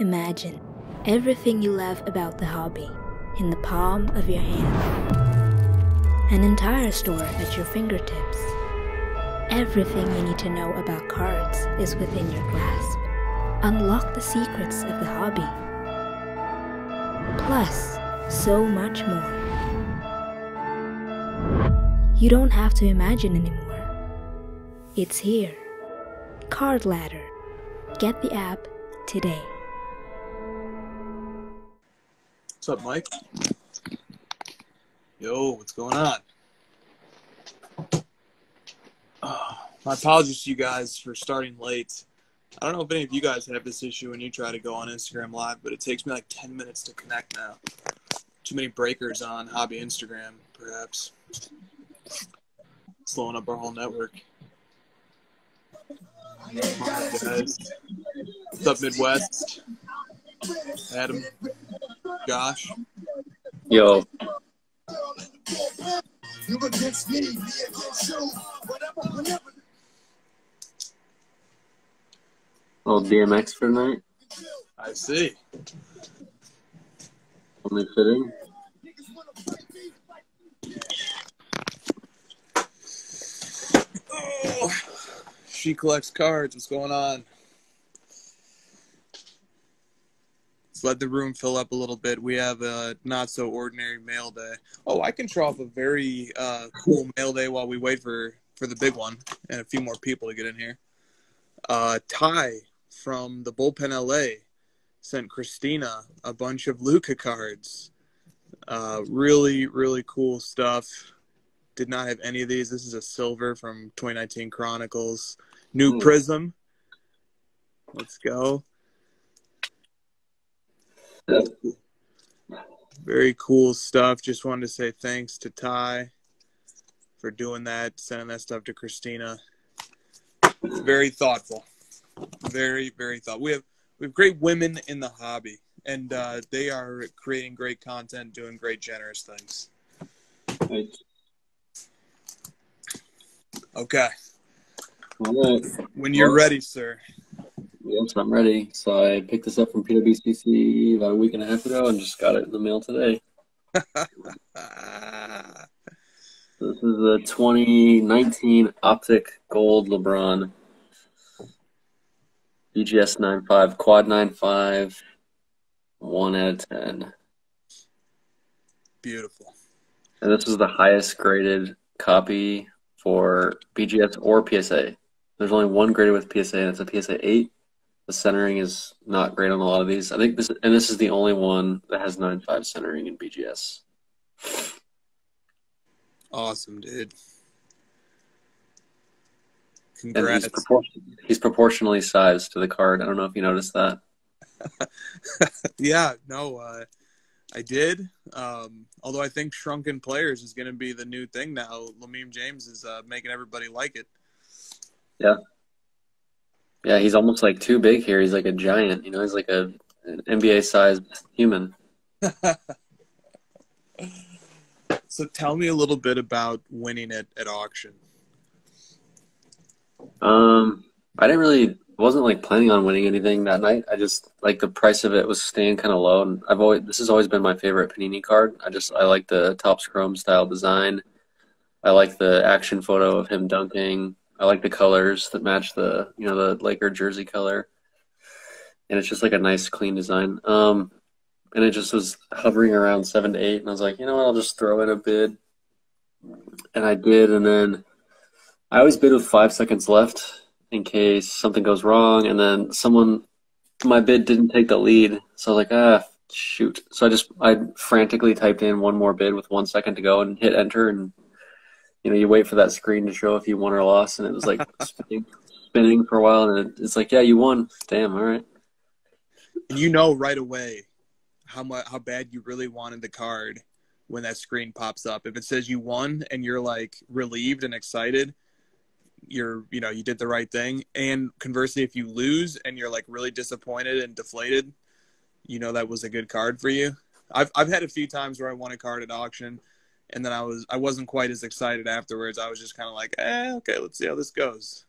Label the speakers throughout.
Speaker 1: Imagine everything you love about the hobby in the palm of your hand. An entire store at your fingertips. Everything you need to know about cards is within your grasp. Unlock the secrets of the hobby. Plus, so much more. You don't have to imagine anymore. It's here. Card Ladder. Get the app today.
Speaker 2: What's up, Mike? Yo, what's going on? My apologies to you guys for starting late. I don't know if any of you guys have this issue when you try to go on Instagram Live, but it takes me like 10 minutes to connect now. Too many breakers on hobby Instagram, perhaps. Slowing up our whole network. Guys. What's up, Midwest? Adam? Josh?
Speaker 3: Yo. Old DMX for the night.
Speaker 2: I see.
Speaker 3: Only fitting.
Speaker 2: Oh, she collects cards. What's going on? Let's let the room fill up a little bit. We have a not-so-ordinary mail day. Oh, I can show off a very cool mail day while we wait for the big one and a few more people to get in here. Ty from the Bullpen LA sent Christina a bunch of Luca cards. Really, really cool stuff. Did not have any of these. This is a silver from 2019 Chronicles. New Prism. Let's go. Very cool stuff. Just wanted to say thanks to Ty for doing that, sending that stuff to Christina. Very thoughtful. Very, very thoughtful. We have great women in the hobby, and they are creating great content, doing great, generous things.
Speaker 3: Right.
Speaker 2: Okay.
Speaker 3: All right.
Speaker 2: When you're ready, sir.
Speaker 3: Yes, I'm ready. So I picked this up from PWCC about a week and a half ago and just got it in the mail today. This is a 2019 Optic Gold LeBron. BGS 9.5, Quad 9.5, 1 out of 10.
Speaker 2: Beautiful.
Speaker 3: And this is the highest graded copy for BGS or PSA. There's only one graded with PSA, and it's a PSA 8. The centering is not great on a lot of these. I think this is the only one that has 9.5 centering in BGS.
Speaker 2: Awesome, dude.
Speaker 3: Congrats.
Speaker 2: Congrats.
Speaker 3: And he's proportionally sized to the card. I don't know if you noticed that.
Speaker 2: Yeah, no, I did. Although I think Shrunken Players is going to be the new thing now. Lameem James is making everybody like it.
Speaker 3: Yeah. Yeah, he's almost like too big here. He's like a giant. You know, he's like an NBA-sized human.
Speaker 2: So tell me a little bit about winning it at auction.
Speaker 3: I wasn't like planning on winning anything that night. I just like the price of it was staying kind of low, and this has always been my favorite Panini card. I like the Topps Chrome style design. I like the action photo of him dunking. I like the colors that match the Laker jersey color, and it's just like a nice clean design. And it just was hovering around 7 to 8, and I was like, you know what, I'll just throw in a bid, and I did, and then I always bid with 5 seconds left in case something goes wrong, and then my bid didn't take the lead, so I was like, shoot. So I frantically typed in one more bid with 1 second to go and hit enter, and you wait for that screen to show if you won or lost, and it was like spinning for a while, and it's like, yeah, you won. Damn, all right.
Speaker 2: And you know right away how bad you really wanted the card when that screen pops up. If it says you won and you're like relieved and excited, you did the right thing. And conversely, if you lose and you're like really disappointed and deflated, that was a good card for you. I've had a few times where I won a card at auction, and then I wasn't quite as excited afterwards. I was just kind of like, okay, let's see how this goes.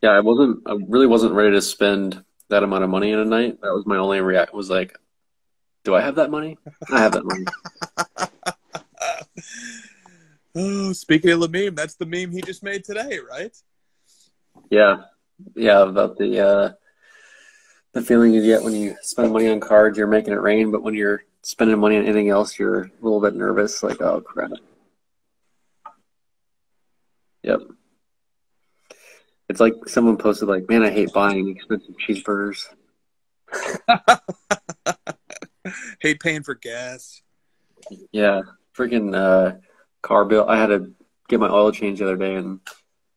Speaker 3: Yeah, I really wasn't ready to spend that amount of money in a night. That was my only reaction. Was like, do I have that money? I have that money.
Speaker 2: Oh, speaking of the meme, that's the meme he just made today, right?
Speaker 3: Yeah, yeah. About the feeling you get when you spend money on cards, you're making it rain. But when you're spending money on anything else, you're a little bit nervous. Like, oh crap. Yep. It's like someone posted, like, man, I hate buying expensive cheeseburgers.
Speaker 2: Hate paying for gas.
Speaker 3: Yeah, freaking car bill. I had to get my oil change the other day and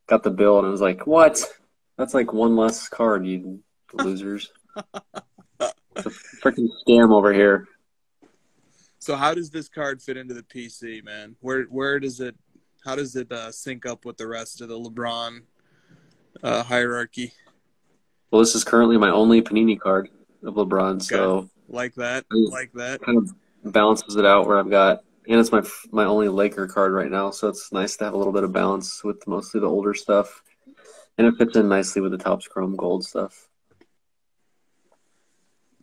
Speaker 3: got the bill, and I was like, what? That's like one less card, you losers. It's a freaking scam over here.
Speaker 2: So how does this card fit into the PC, man? Where does it? How does it sync up with the rest of the LeBron hierarchy?
Speaker 3: Well, this is currently my only Panini card of LeBron, so
Speaker 2: like that, like that.
Speaker 3: Kind of balances it out where I've got, and it's my only Laker card right now, so it's nice to have a little bit of balance with mostly the older stuff, and it fits in nicely with the Topps Chrome Gold stuff.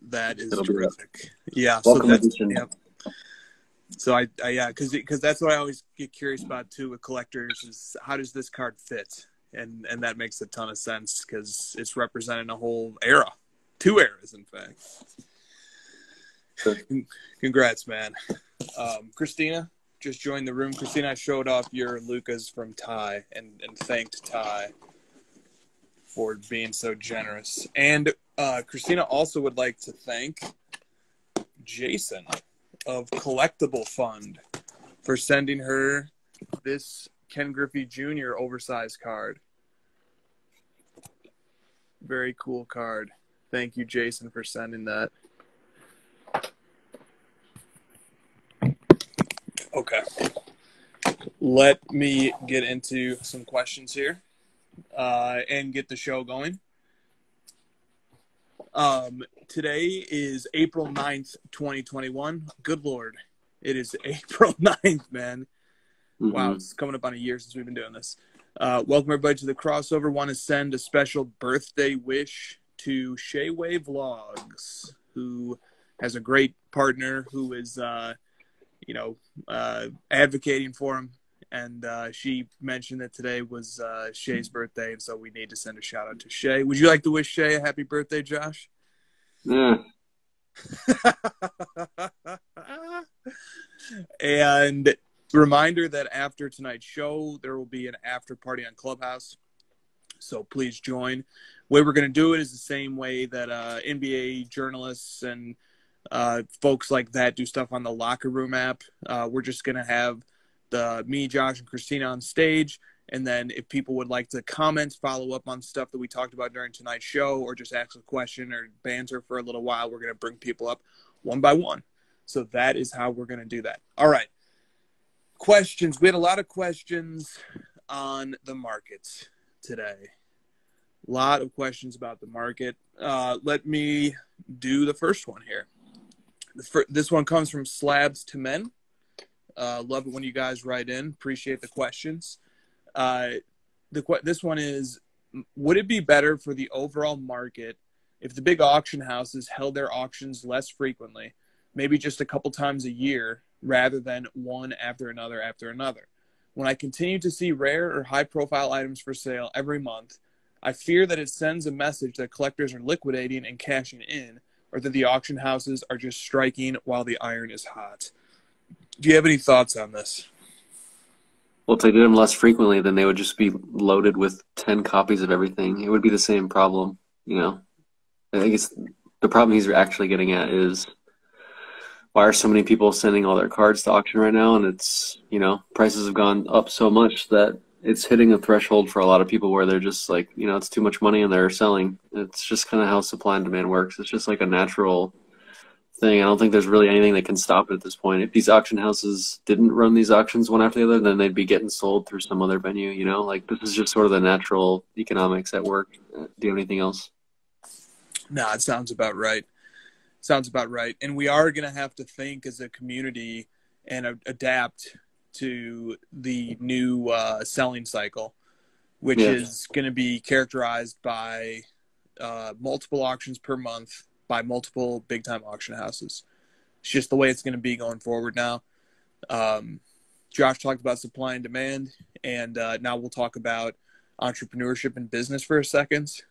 Speaker 2: That is terrific. Yeah.
Speaker 3: Welcome
Speaker 2: so
Speaker 3: edition.
Speaker 2: Yep. So I yeah, because that's what I always get curious about too with collectors is how does this card fit, and that makes a ton of sense because it's representing a whole era, 2 eras in fact.
Speaker 3: Sure.
Speaker 2: Congrats, man. Christina just joined the room. Christina, I showed off your Lucas from Ty and thanked Ty for being so generous. And Christina also would like to thank Jason of Collectible Fund for sending her this Ken Griffey Jr. oversized card. Very cool card. Thank you, Jason, for sending that. Okay. Let me get into some questions here and get the show going. Today is April 9th, 2021. Good Lord. It is April 9th, man. Mm-hmm. Wow, it's coming up on a year since we've been doing this. Welcome, everybody, to the crossover. Want to send a special birthday wish to Shayway Vlogs, who has a great partner who is, advocating for him. And she mentioned that today was Shay's birthday, and so we need to send a shout out to Shay. Would you like to wish Shay a happy birthday, Josh?
Speaker 3: Yeah.
Speaker 2: And reminder that after tonight's show, there will be an after party on Clubhouse. So please join. The way we're going to do it is the same way that NBA journalists and folks like that do stuff on the Locker Room app. We're just going to have me, Josh, and Christina on stage. And then if people would like to comment, follow up on stuff that we talked about during tonight's show, or just ask a question or banter for a little while, we're going to bring people up one by one. So that is how we're going to do that. All right. Questions. We had a lot of questions on the markets today. A lot of questions about the market. Let me do the first one here. This one comes from Slabs to Men. Love it when you guys write in. Appreciate the questions. This one is, would it be better for the overall market if the big auction houses held their auctions less frequently, maybe just a couple times a year, rather than one after another after another? When I continue to see rare or high-profile items for sale every month, I fear that it sends a message that collectors are liquidating and cashing in, or that the auction houses are just striking while the iron is hot. Do you have any thoughts on this?
Speaker 3: Well, if they did them less frequently, then they would just be loaded with 10 copies of everything. It would be the same problem, you know. I think it's the problem he's actually getting at is, why are so many people sending all their cards to auction right now? And it's, prices have gone up so much that it's hitting a threshold for a lot of people where they're just like, it's too much money and they're selling. It's just kind of how supply and demand works. It's just like a natural thing. I don't think there's really anything that can stop it at this point. If these auction houses didn't run these auctions one after the other, then they'd be getting sold through some other venue, Like, this is just sort of the natural economics at work. Do you have anything else?
Speaker 2: No, it sounds about right. And we are going to have to think as a community and adapt to the new selling cycle, which is going to be characterized by multiple auctions per month by multiple big-time auction houses. It's just the way it's going to be going forward now. Josh talked about supply and demand, and now we'll talk about entrepreneurship and business for a second.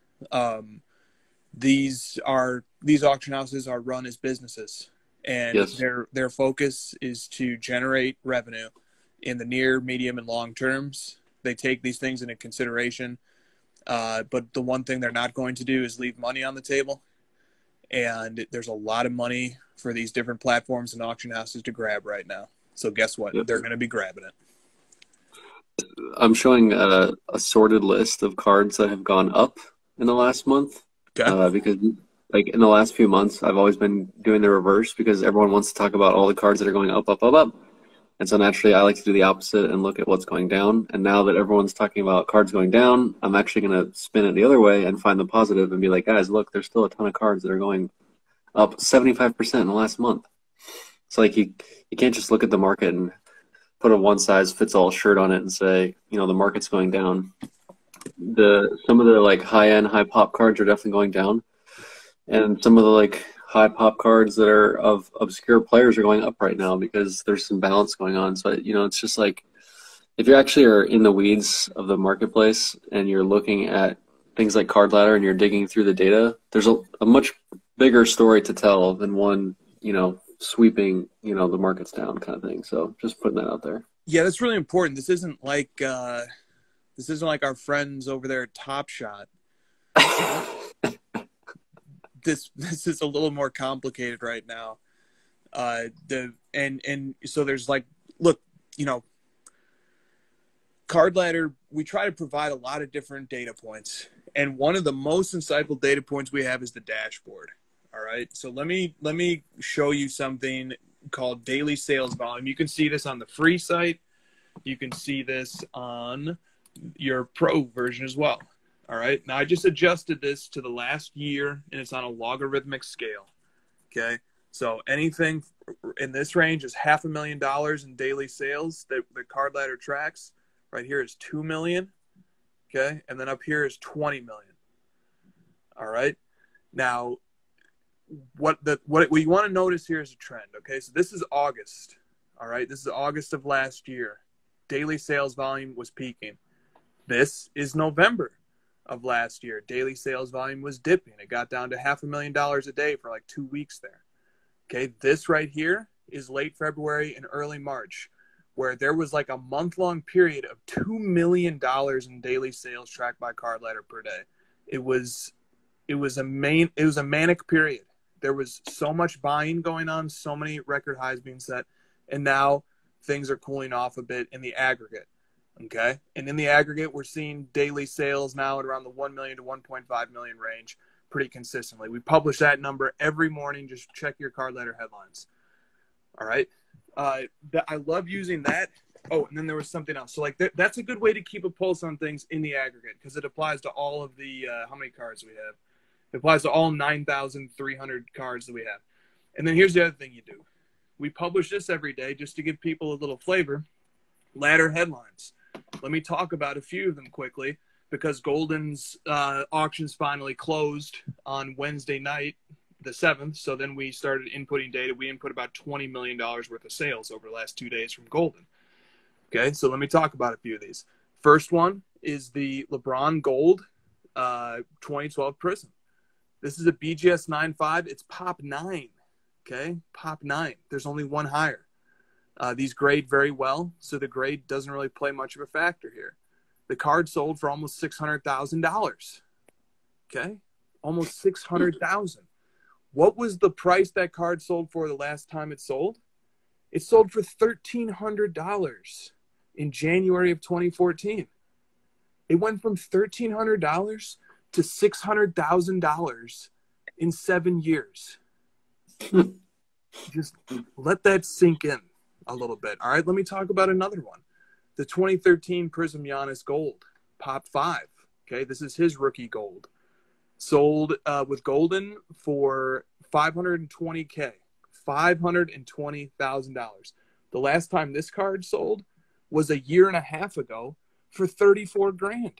Speaker 2: These auction houses are run as businesses, and
Speaker 3: Yes.
Speaker 2: their focus is to generate revenue in the near, medium, and long terms. They take these things into consideration, but the one thing they're not going to do is leave money on the table. And there's a lot of money for these different platforms and auction houses to grab right now. So guess what?
Speaker 3: Yep.
Speaker 2: They're going to be grabbing it.
Speaker 3: I'm showing a sorted list of cards that have gone up in the last month.
Speaker 2: Okay.
Speaker 3: Because like in the last few months, I've always been doing the reverse because everyone wants to talk about all the cards that are going up, up, up, up. And so naturally, I like to do the opposite and look at what's going down. And now that everyone's talking about cards going down, I'm actually going to spin it the other way and find the positive and be like, guys, look, there's still a ton of cards that are going up 75% in the last month. It's like you can't just look at the market and put a one-size-fits-all shirt on it and say, you know, the market's going down. Some of the like high-end, high-pop cards are definitely going down. And some of the like high pop cards that are of obscure players are going up right now because there's some balance going on. So, you know, it's just like if you actually are in the weeds of the marketplace and you're looking at things like Card Ladder and you're digging through the data, there's a much bigger story to tell than one, you know, sweeping, you know, the market's down kind of thing. So just putting that out there.
Speaker 2: Yeah, that's really important. This isn't like our friends over there at Top Shot. This is a little more complicated right now. So there's like, look, you know, Card Ladder, we try to provide a lot of different data points. And one of the most insightful data points we have is the dashboard. All right. So let me show you something called daily sales volume. You can see this on the free site. You can see this on your pro version as well. All right. Now I just adjusted this to the last year and it's on a logarithmic scale. Okay. So anything in this range is $500,000 in daily sales that the Card Ladder tracks. Right here is 2 million. Okay. And then up here is 20 million. All right. Now what you want to notice here is a trend. Okay. So this is August. All right. This is August of last year. Daily sales volume was peaking. This is November of last year. Daily sales volume was dipping. It got down to $500,000 a day for like 2 weeks there. Okay, this right here is late February and early March, where there was like a month-long period of $2 million in daily sales tracked by Card Ladder per day. It was a manic period. There was so much buying going on, so many record highs being set, and now things are cooling off a bit in the aggregate. Okay. And in the aggregate, we're seeing daily sales now at around the 1 million to 1.5 million range pretty consistently. We publish that number every morning. Just check your Card Ladder headlines. All right. I love using that. Oh, and then there was something else. So like that's a good way to keep a pulse on things in the aggregate because it applies to all of the, how many cards we have. It applies to all 9,300 cards that we have. And then here's the other thing you do. We publish this every day just to give people a little flavor. Ladder headlines. Let me talk about a few of them quickly because Golden's auctions finally closed on Wednesday night, the 7th. So then we started inputting data. We input about $20 million worth of sales over the last 2 days from Golden. Okay, so let me talk about a few of these. First one is the LeBron Gold 2012 Prism. This is a BGS 9.5. It's Pop 9. Okay, Pop 9. There's only one higher. These grade very well, so the grade doesn't really play much of a factor here. The card sold for almost $600,000. Okay, almost $600,000. What was the price that card sold for the last time it sold? It sold for $1,300 in January of 2014. It went from $1,300 to $600,000 in 7 years. Just let that sink in a little bit. All right, let me talk about another one. The 2013 Prism Giannis Gold, Pop 5. Okay, this is his rookie gold. Sold with Golden for $520K, $520,000. The last time this card sold was a year and a half ago for $34,000.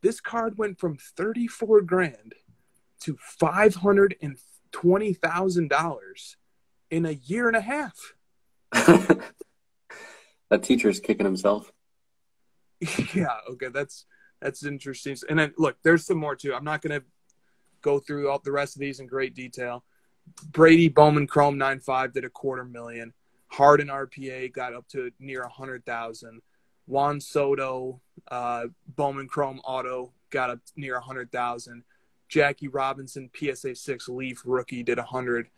Speaker 2: This card went from 34 grand to $520,000 in a year and a half.
Speaker 3: That teacher's kicking himself.
Speaker 2: Yeah, okay, that's interesting. And then look, there's some more too. I'm not going to go through all the rest of these in great detail. Brady Bowman Chrome 9.5 did $250,000. Harden RPA got up to near 100,000. Juan Soto Bowman Chrome Auto got up near 100,000. Jackie Robinson PSA 6 Leaf rookie did 100.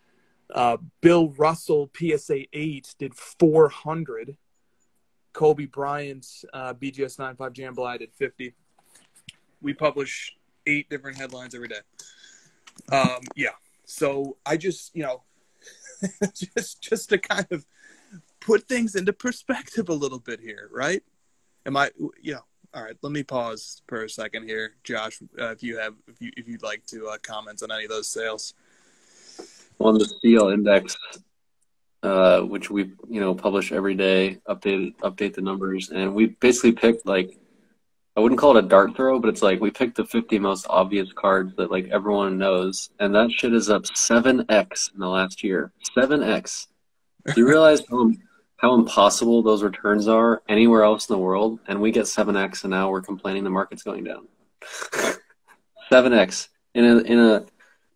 Speaker 2: Bill Russell PSA 8 did 400. Kobe Bryant's BGS 9.5 Jambalaya did 50. We publish 8 different headlines every day. Yeah. So I just, just to kind of put things into perspective a little bit here, right? All right, let me pause for a second here, Josh, if you'd like to comment on any of those sales.
Speaker 3: On the CL index, which we publish every day, update the numbers, and we basically picked, like, I wouldn't call it a dart throw, but it's like we picked the 50 most obvious cards that like everyone knows, and that shit is up 7x in the last year. 7x. Do you realize how impossible those returns are anywhere else in the world? And we get 7x, and now we're complaining the market's going down. 7x in a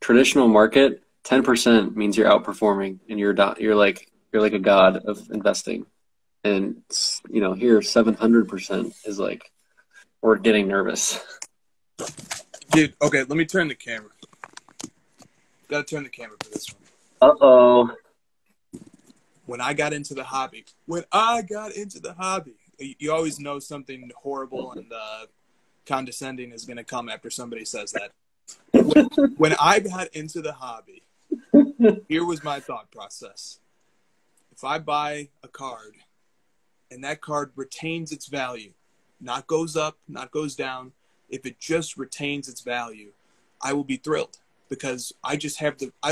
Speaker 3: traditional market. 10% means you're outperforming, and you're like a god of investing. And here 700% is like, we're getting nervous.
Speaker 2: Dude, okay, let me turn the camera. Gotta turn the camera for this one.
Speaker 3: Uh-oh.
Speaker 2: When I got into the hobby, you always know something horrible and condescending is going to come after somebody says that. When I got into the hobby, here was my thought process. If I buy a card and that card retains its value, not goes up, not goes down, if it just retains its value, I will be thrilled because I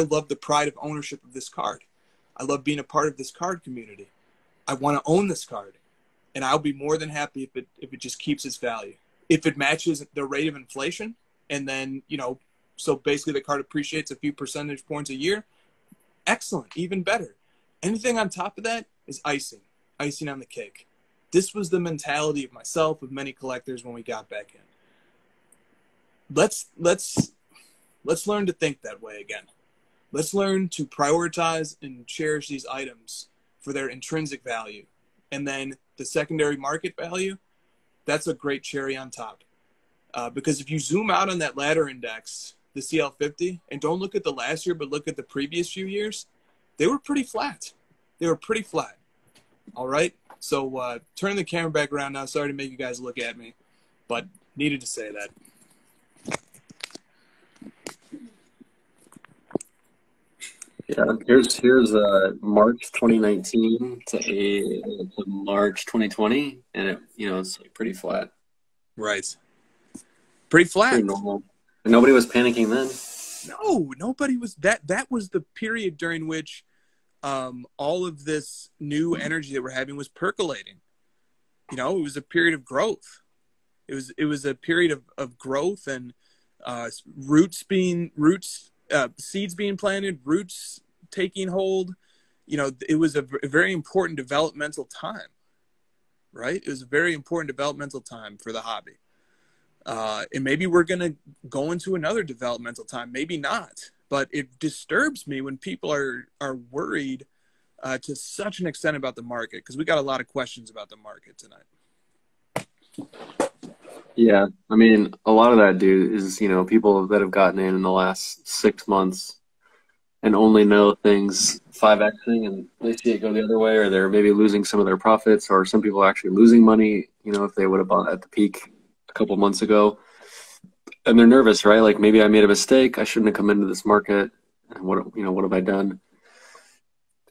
Speaker 2: love the pride of ownership of this card. I love being a part of this card community. I want to own this card, and I'll be more than happy if it just keeps its value. If it matches the rate of inflation, and then, so basically the card appreciates a few percentage points a year, excellent, even better. Anything on top of that is icing on the cake. This was the mentality of myself, of many collectors when we got back in. Let's learn to think that way again. Let's learn to prioritize and cherish these items for their intrinsic value. And then the secondary market value, that's a great cherry on top. Because if you zoom out on that ladder index, the CL50, and don't look at the last year, but look at the previous few years, they were pretty flat. All right? So turn the camera back around now. Sorry to make you guys look at me, but needed to say that.
Speaker 3: Yeah, here's March 2019 to March 2020, and it's like pretty flat.
Speaker 2: Right. Pretty flat.
Speaker 3: Pretty normal. And nobody was panicking then.
Speaker 2: No, nobody was. That was the period during which all of this new energy that we're having was percolating. It was a period of growth. It was a period of growth and seeds being planted, roots taking hold. It was a very important developmental time, right? It was a very important developmental time for the hobby. And maybe we're going to go into another developmental time, maybe not. But it disturbs me when people are worried to such an extent about the market, because we got a lot of questions about the market tonight.
Speaker 3: Yeah, I mean, a lot of that, dude, is, people that have gotten in the last 6 months and only know things 5xing, and they see it go the other way, or they're maybe losing some of their profits, or some people are actually losing money, if they would have bought at the peak a couple months ago. And they're nervous, right? Like, maybe I made a mistake. I shouldn't have come into this market. And what have I done?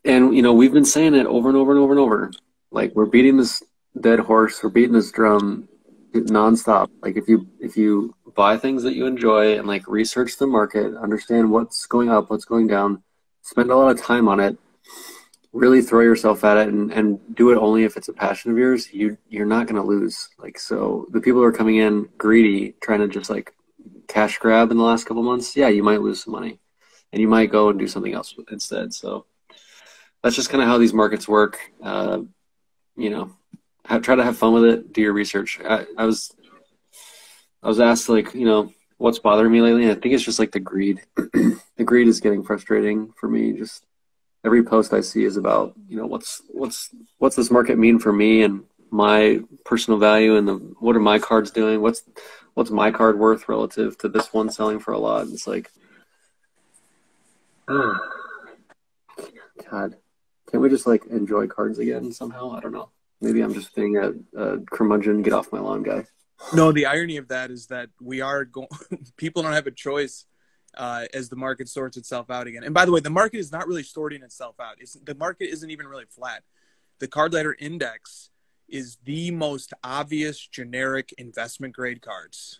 Speaker 3: And, we've been saying it over and over and over and over. Like, we're beating this dead horse. We're beating this drum nonstop. Like, if you buy things that you enjoy and like research the market, understand what's going up, what's going down, spend a lot of time on it, really throw yourself at it and do it only if it's a passion of yours, you're not going to lose. Like, so the people who are coming in greedy, trying to just like cash grab in the last couple months, yeah, you might lose some money and you might go and do something else instead. So that's just kind of how these markets work. You know, try to have fun with it, do your research. I was asked, like, you know, what's bothering me lately, and I think it's just like the greed. The greed is getting frustrating for me. Just every post I see is about, you know, what's this market mean for me and my personal value, and what are my cards doing? What's my card worth relative to this one selling for a lot? It's like, God, can't we just like enjoy cards again somehow? I don't know. Maybe I'm just being a curmudgeon, get off my lawn guy.
Speaker 2: No, the irony of that is that we are going. People don't have a choice as the market sorts itself out again. And by the way, the market is not really sorting itself out. The market isn't even really flat. The card ladder index is the most obvious generic investment grade cards.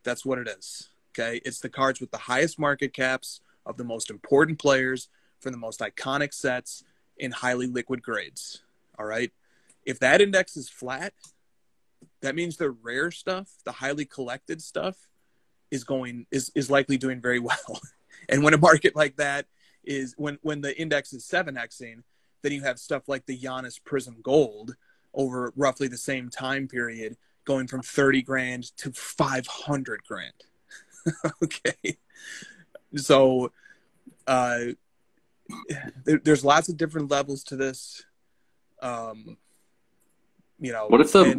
Speaker 2: That's what it is. Okay, it's the cards with the highest market caps of the most important players for the most iconic sets in highly liquid grades. All right, if that index is flat, that means the rare stuff, the highly collected stuff, is likely doing very well. And when a market like that is, when the index is 7xing, then you have stuff like the Giannis Prism Gold over roughly the same time period going from 30 grand to 500 grand. Okay. So there's lots of different levels to this. You know,
Speaker 3: what if the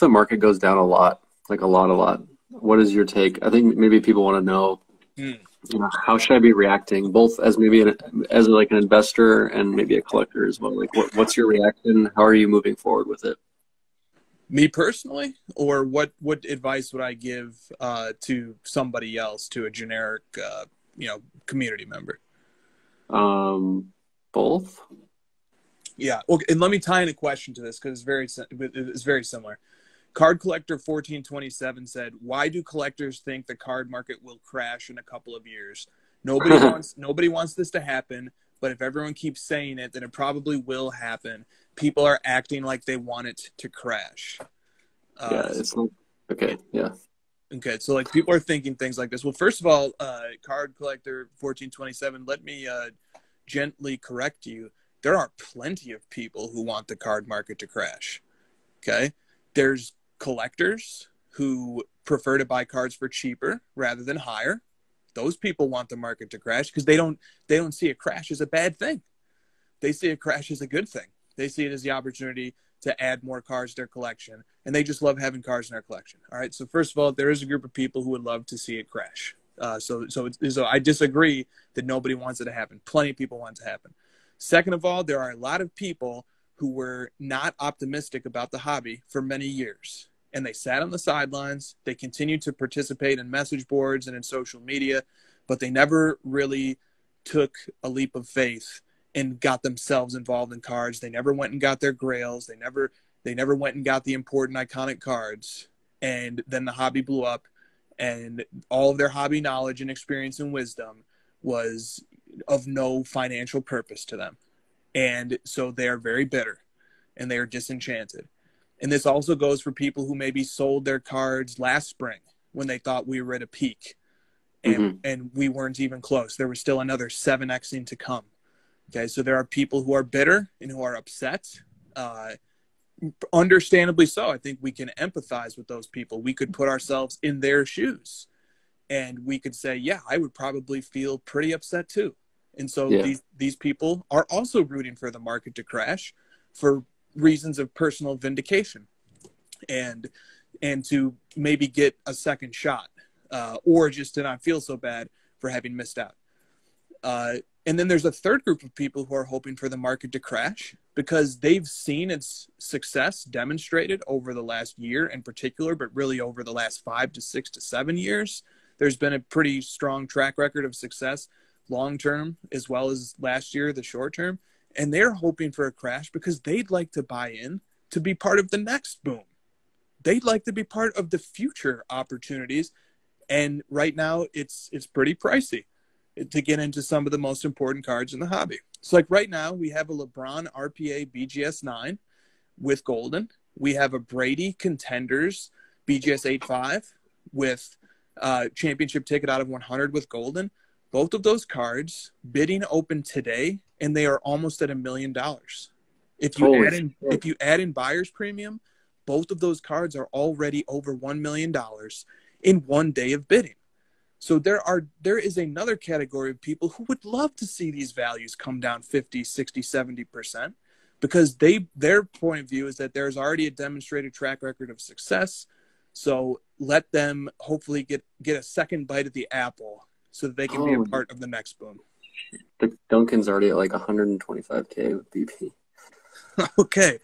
Speaker 3: market goes down a lot, like a lot? What is your take? I think maybe people want to know, you know, how should I be reacting, both as maybe as like an investor and maybe a collector as well. Like, what's your reaction? How are you moving forward with it?
Speaker 2: Me personally, or what advice would I give to somebody else, to a generic, you know, community member?
Speaker 3: Both.
Speaker 2: Yeah. Okay. And let me tie in a question to this because it's very similar. Card Collector 1427 said, "Why do collectors think the card market will crash in a couple of years? Nobody wants this to happen, but if everyone keeps saying it, then it probably will happen. People are acting like they want it to crash."
Speaker 3: Yeah, it's like, okay, yeah.
Speaker 2: Okay, so like people are thinking things like this. Well, first of all, Card Collector 1427, let me gently correct you. There are plenty of people who want the card market to crash. Okay, there's collectors who prefer to buy cards for cheaper rather than higher. Those people want the market to crash because they don't see a crash as a bad thing. They see a crash as a good thing. They see it as the opportunity to add more cards to their collection, and they just love having cards in their collection. All right. So first of all, there is a group of people who would love to see it crash. So I disagree that nobody wants it to happen. Plenty of people want it to happen. Second of all, there are a lot of people who were not optimistic about the hobby for many years, and they sat on the sidelines. They continued to participate in message boards and in social media, but they never really took a leap of faith and got themselves involved in cards. They never went and got their grails. They never went and got the important iconic cards. And then the hobby blew up, and all of their hobby knowledge and experience and wisdom was of no financial purpose to them. And so they are very bitter and they are disenchanted. And this also goes for people who maybe sold their cards last spring when they thought we were at a peak and we weren't even close. There was still another 7xing to come. Okay, so there are people who are bitter and who are upset. Understandably so. I think we can empathize with those people. We could put ourselves in their shoes and we could say, yeah, I would probably feel pretty upset too. And so these people are also rooting for the market to crash for reasons of personal vindication and to maybe get a second shot or just to not feel so bad for having missed out. And then there's a third group of people who are hoping for the market to crash because they've seen its success demonstrated over the last year in particular, but really over the last 5 to 6 to 7 years. There's been a pretty strong track record of success long term as well as last year, the short term. And they're hoping for a crash because they'd like to buy in to be part of the next boom. They'd like to be part of the future opportunities. And right now it's pretty pricey. to get into some of the most important cards in the hobby. So like right now we have a LeBron RPA BGS 9 with golden. We have a Brady Contenders BGS 8.5 with championship ticket out of 100 with golden. Both of those cards bidding open today, and they are almost at $1 million. If you add in buyer's premium, both of those cards are already over $1 million in one day of bidding. So there is another category of people who would love to see these values come down 50, 60, 70%, because their point of view is that there's already a demonstrated track record of success. So let them hopefully get a second bite at the apple so that they can be a part of the next boom.
Speaker 3: The Duncan's already at like 125K with BP.
Speaker 2: Okay.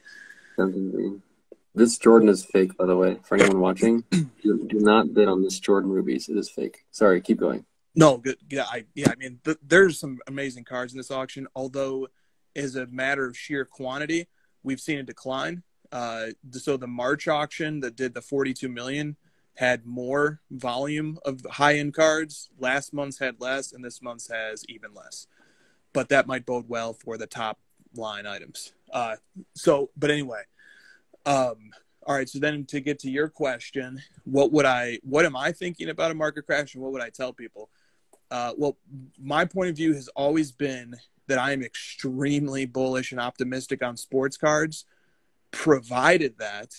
Speaker 3: This Jordan is fake, by the way. For anyone watching, do not bid on this Jordan Rubies. It is fake. Sorry, keep going.
Speaker 2: No, good. Yeah, I mean, there's some amazing cards in this auction, although as a matter of sheer quantity, we've seen a decline. So the March auction that did the 42 million had more volume of high-end cards. Last month's had less, and this month's has even less. But that might bode well for the top line items. But anyway, all right. So then to get to your question, what am I thinking about a market crash, and what would I tell people? Well, my point of view has always been that I am extremely bullish and optimistic on sports cards, provided that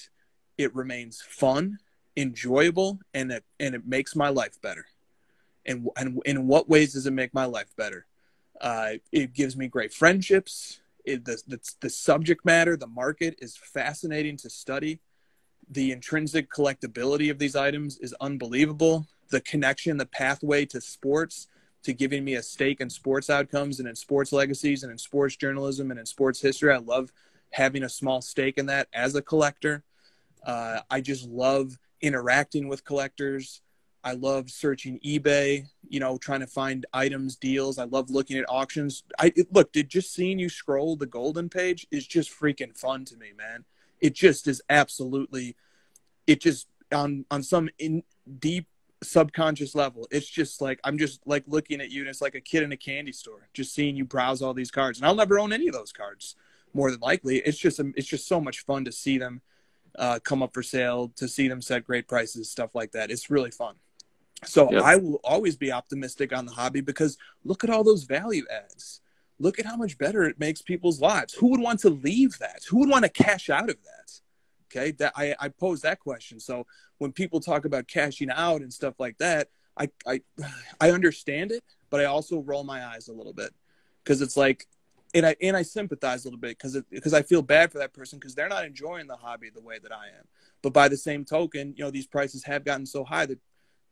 Speaker 2: it remains fun, enjoyable, and it makes my life better. And in what ways does it make my life better? It gives me great friendships. The subject matter, the market is fascinating to study. The intrinsic collectability of these items is unbelievable. The connection, the pathway to sports, to giving me a stake in sports outcomes and in sports legacies and in sports journalism and in sports history. I love having a small stake in that as a collector. I just love interacting with collectors. I love searching eBay, trying to find items, deals. I love looking at auctions. Just seeing you scroll the golden page is just freaking fun to me, man. It just is absolutely, it just on some deep subconscious level, it's just like, I'm just like looking at you, and it's like a kid in a candy store, just seeing you browse all these cards. And I'll never own any of those cards, more than likely. It's just so much fun to see them come up for sale, to see them set great prices, stuff like that. It's really fun. So yep. I will always be optimistic on the hobby, because look at all those value adds. Look at how much better it makes people's lives. Who would want to leave that? Who would want to cash out of that? Okay, that I pose that question. So when people talk about cashing out and stuff like that, I understand it, but I also roll my eyes a little bit, because it's like, and I sympathize a little bit, because I feel bad for that person, because they're not enjoying the hobby the way that I am. But by the same token, these prices have gotten so high that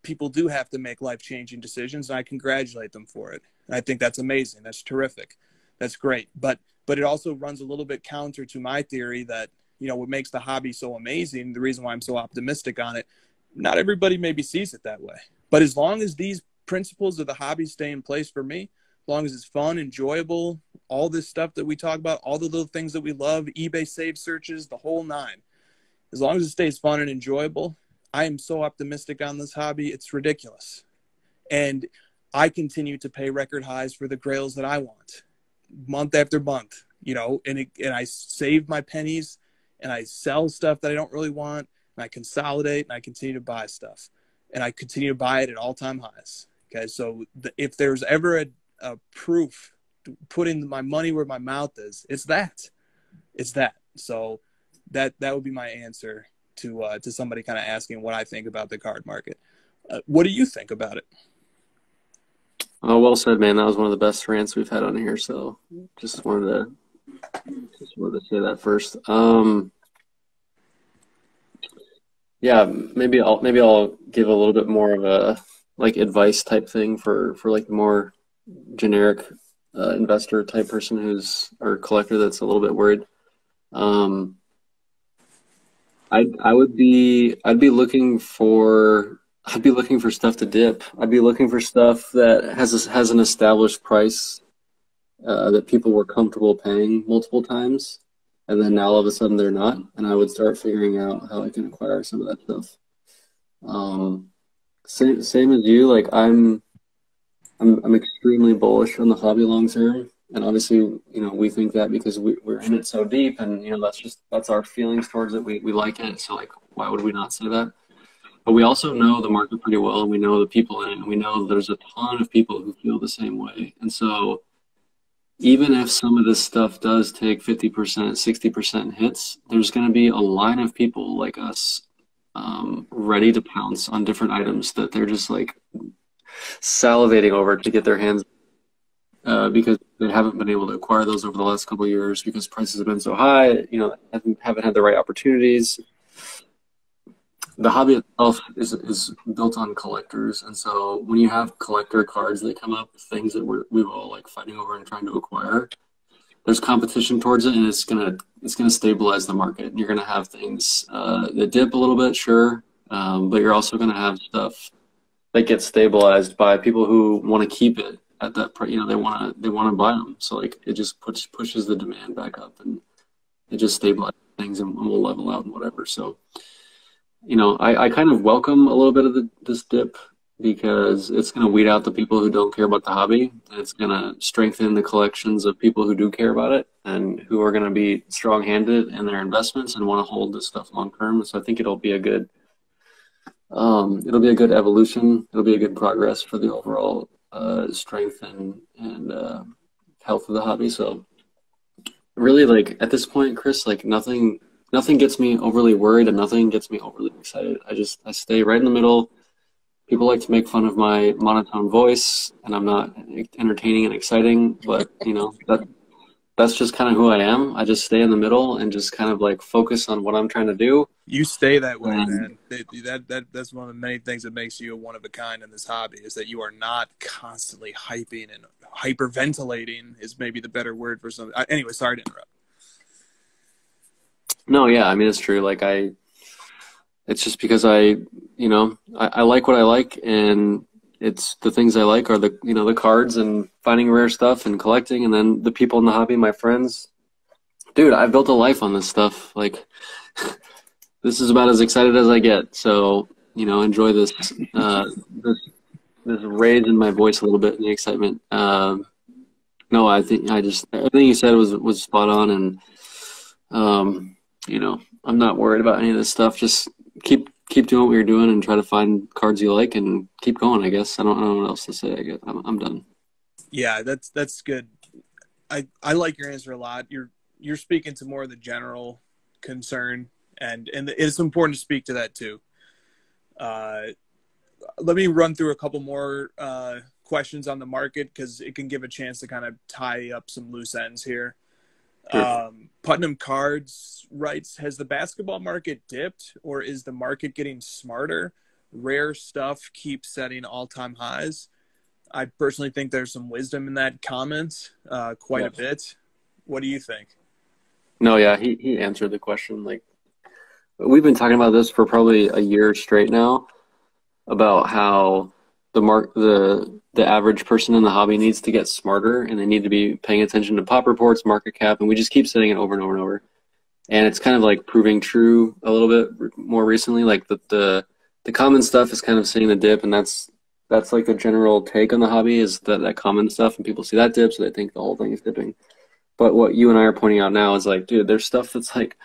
Speaker 2: people do have to make life-changing decisions, and I congratulate them for it. And I think that's amazing. That's terrific. That's great. But it also runs a little bit counter to my theory that, what makes the hobby so amazing, the reason why I'm so optimistic on it, not everybody maybe sees it that way. But as long as these principles of the hobby stay in place for me, as long as it's fun, enjoyable, all this stuff that we talk about, all the little things that we love, eBay save searches, the whole nine, as long as it stays fun and enjoyable, I am so optimistic on this hobby. It's ridiculous. And I continue to pay record highs for the grails that I want, month after month, and I save my pennies, and I sell stuff that I don't really want, and I consolidate, and I continue to buy stuff, and I continue to buy it at all-time highs. Okay, so if there's ever a proof, putting my money where my mouth is, it's that. So that would be my answer to somebody kind of asking what I think about the card market. What do you think about it?
Speaker 3: Oh, well said, man. That was one of the best rants we've had on here. So just wanted to say that first. Yeah, maybe I'll give a little bit more of a like advice type thing for like the more generic investor type person or collector that's a little bit worried. I'd be looking for stuff to dip. I'd be looking for stuff that has an established price that people were comfortable paying multiple times, and then now all of a sudden they're not. And I would start figuring out how I can acquire some of that stuff. Same as you. Like I'm I'm extremely bullish on the hobby long term, and obviously, we think that because we're in it so deep, and that's our feelings towards it. We like it, so like, why would we not say that? But we also know the market pretty well, and we know the people in it, and we know there's a ton of people who feel the same way. And so, even if some of this stuff does take 50%, 60% hits, there's going to be a line of people like us, ready to pounce on different items that they're just like salivating over to get their hands, because they haven't been able to acquire those over the last couple of years because prices have been so high, haven't had the right opportunities. The hobby itself is built on collectors, and so when you have collector cards that come up, things that we were all like fighting over and trying to acquire, there's competition towards it, and it's gonna stabilize the market. You're gonna have things that dip a little bit, sure, but you're also gonna have stuff that gets stabilized by people who want to keep it at that price. They want to buy them, so like it just pushes the demand back up, and it just stabilizes things, and we'll level out and whatever. So. I kind of welcome a little bit of this dip because it's going to weed out the people who don't care about the hobby, and it's going to strengthen the collections of people who do care about it and who are going to be strong-handed in their investments and want to hold this stuff long-term. So I think it'll be a good evolution. It'll be a good progress for the overall strength and health of the hobby. So really, like at this point, Chris, like nothing gets me overly worried and nothing gets me overly excited. I stay right in the middle. People like to make fun of my monotone voice, and I'm not entertaining and exciting, but that's just kind of who I am. I just stay in the middle and just kind of like focus on what I'm trying to do.
Speaker 2: You stay that way, man. That's one of the many things that makes you one of a kind in this hobby, is that you are not constantly hyping and hyperventilating is maybe the better word for something. Anyway, sorry to interrupt.
Speaker 3: No, yeah, I mean, it's true. Like it's just because I like what I like, and it's the things I like are the cards and finding rare stuff and collecting, and then the people in the hobby, my friends. Dude, I've built a life on this stuff. Like, this is about as excited as I get. So, enjoy this raise in my voice a little bit in the excitement. No, I think everything you said was spot on, and I'm not worried about any of this stuff. Just keep doing what you're doing and try to find cards you like and keep going, I guess. I don't know what else to say. I guess I'm done.
Speaker 2: Yeah, that's good. I like your answer a lot. You're speaking to more of the general concern, and it's important to speak to that too. Let me run through a couple more questions on the market because it can give a chance to kind of tie up some loose ends here. Sure. Putnam Cards writes, has the basketball market dipped, or is the market getting smarter? Rare stuff keeps setting all-time highs. I personally think there's some wisdom in that comment, quite a bit. What do you think?
Speaker 3: No, yeah, he answered the question. Like, we've been talking about this for probably a year straight now, about how the average person in the hobby needs to get smarter, and they need to be paying attention to pop reports, market cap, and we just keep saying it over and over and over. And it's kind of like proving true a little bit more recently. Like the common stuff is kind of seeing the dip, and that's like the general take on the hobby, is that common stuff, and people see that dip, so they think the whole thing is dipping. But what you and I are pointing out now is like, dude, there's stuff that's like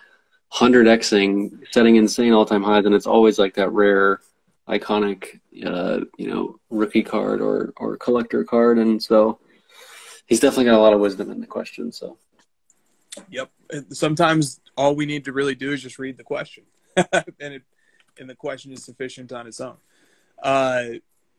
Speaker 3: 100xing, setting insane all-time highs, and it's always like that rare, iconic, rookie card or collector card. And so he's definitely got a lot of wisdom in the question. So,
Speaker 2: yep. Sometimes all we need to really do is just read the question, and the question is sufficient on its own.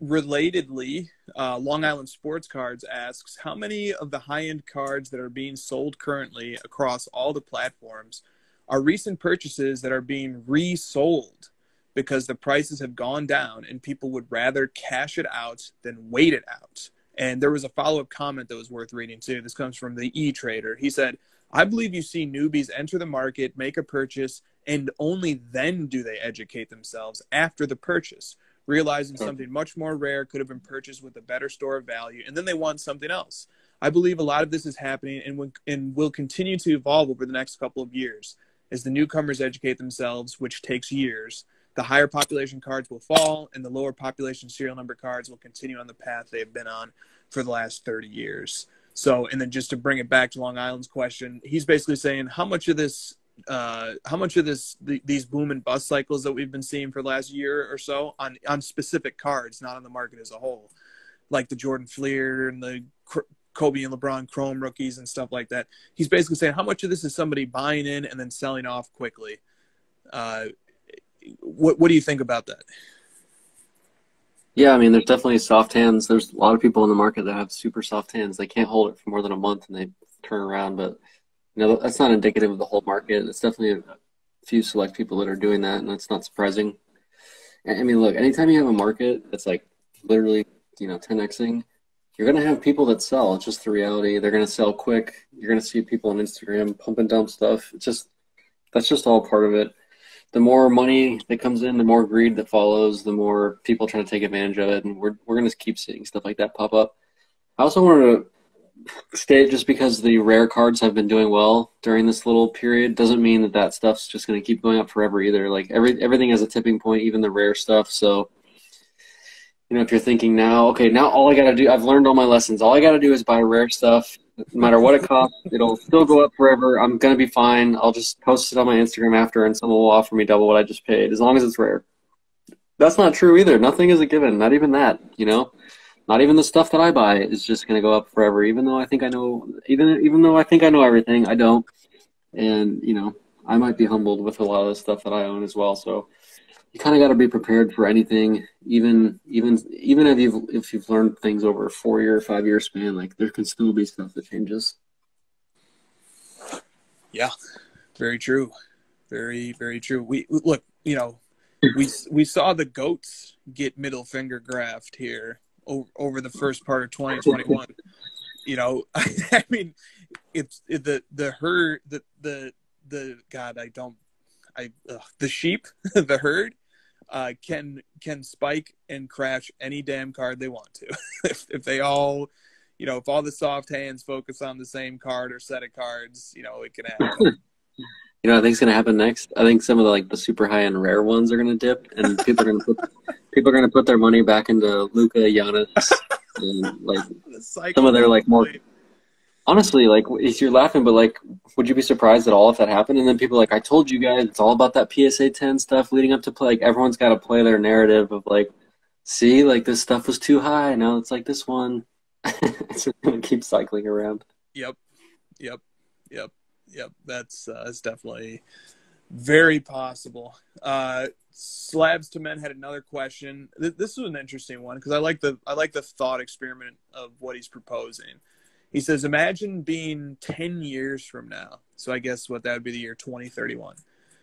Speaker 2: Relatedly, Long Island Sports Cards asks, how many of the high-end cards that are being sold currently across all the platforms are recent purchases that are being resold because the prices have gone down and people would rather cash it out than wait it out? And there was a follow-up comment that was worth reading too. This comes from the E-Trader. He said, I believe you see newbies enter the market, make a purchase, and only then do they educate themselves after the purchase, realizing something much more rare could have been purchased with a better store of value, and then they want something else. I believe a lot of this is happening and will continue to evolve over the next couple of years as the newcomers educate themselves, which takes years. The higher population cards will fall, and the lower population serial number cards will continue on the path they have been on for the last 30 years. So, and then just to bring it back to Long Island's question, he's basically saying how much of these boom and bust cycles that we've been seeing for the last year or so on specific cards, not on the market as a whole, like the Jordan Fleer and the Kobe and LeBron Chrome rookies and stuff like that. He's basically saying how much of this is somebody buying in and then selling off quickly. What do you think about that?
Speaker 3: Yeah, I mean, there's definitely soft hands. There's a lot of people in the market that have super soft hands. They can't hold it for more than a month and they turn around. But that's not indicative of the whole market. It's definitely a few select people that are doing that, and that's not surprising. I mean, look, anytime you have a market that's like literally 10xing, you're going to have people that sell. It's just the reality. They're going to sell quick. You're going to see people on Instagram pump and dump stuff. That's just all part of it. The more money that comes in, the more greed that follows, the more people trying to take advantage of it, and we're going to keep seeing stuff like that pop up. I also wanted to state, just because the rare cards have been doing well during this little period doesn't mean that stuff's just going to keep going up forever either. Like everything has a tipping point, even the rare stuff. So, if you're thinking now, okay, now all I got to do, I've learned all my lessons. All I got to do is buy rare stuff. No matter what it costs, it'll still go up forever. I'm going to be fine. I'll just post it on my Instagram after, and someone will offer me double what I just paid, as long as it's rare. That's not true either. Nothing is a given. Not even that, Not even the stuff that I buy is just going to go up forever, even though I think I know, even though I think I know everything, I don't. And, I might be humbled with a lot of the stuff that I own as well. So you kind of got to be prepared for anything, even if you've learned things over a 4-year, 5-year span. Like, there can still be stuff that changes.
Speaker 2: Yeah, very true. Very, very true. We look, we saw the goats get middle finger graft here over the first part of 2021. I mean, it's the herd, the sheep, the herd, can spike and crash any damn card they want to. if they all, if all the soft hands focus on the same card or set of cards, it can happen.
Speaker 3: I think it's gonna happen next. I think some of the super high end rare ones are gonna dip, and people are gonna put their money back into Luka, Giannis, and some of their more. Honestly, if you're laughing, but would you be surprised at all if that happened? And then people I told you guys, it's all about that PSA 10 stuff leading up to play. Everyone's got to play their narrative of see, this stuff was too high. Now it's this one. It's just gonna keep cycling around.
Speaker 2: Yep. That's definitely very possible. Slabs to Men had another question. This was an interesting one because I like the thought experiment of what he's proposing. He says, imagine being 10 years from now. So I guess that would be the year 2031.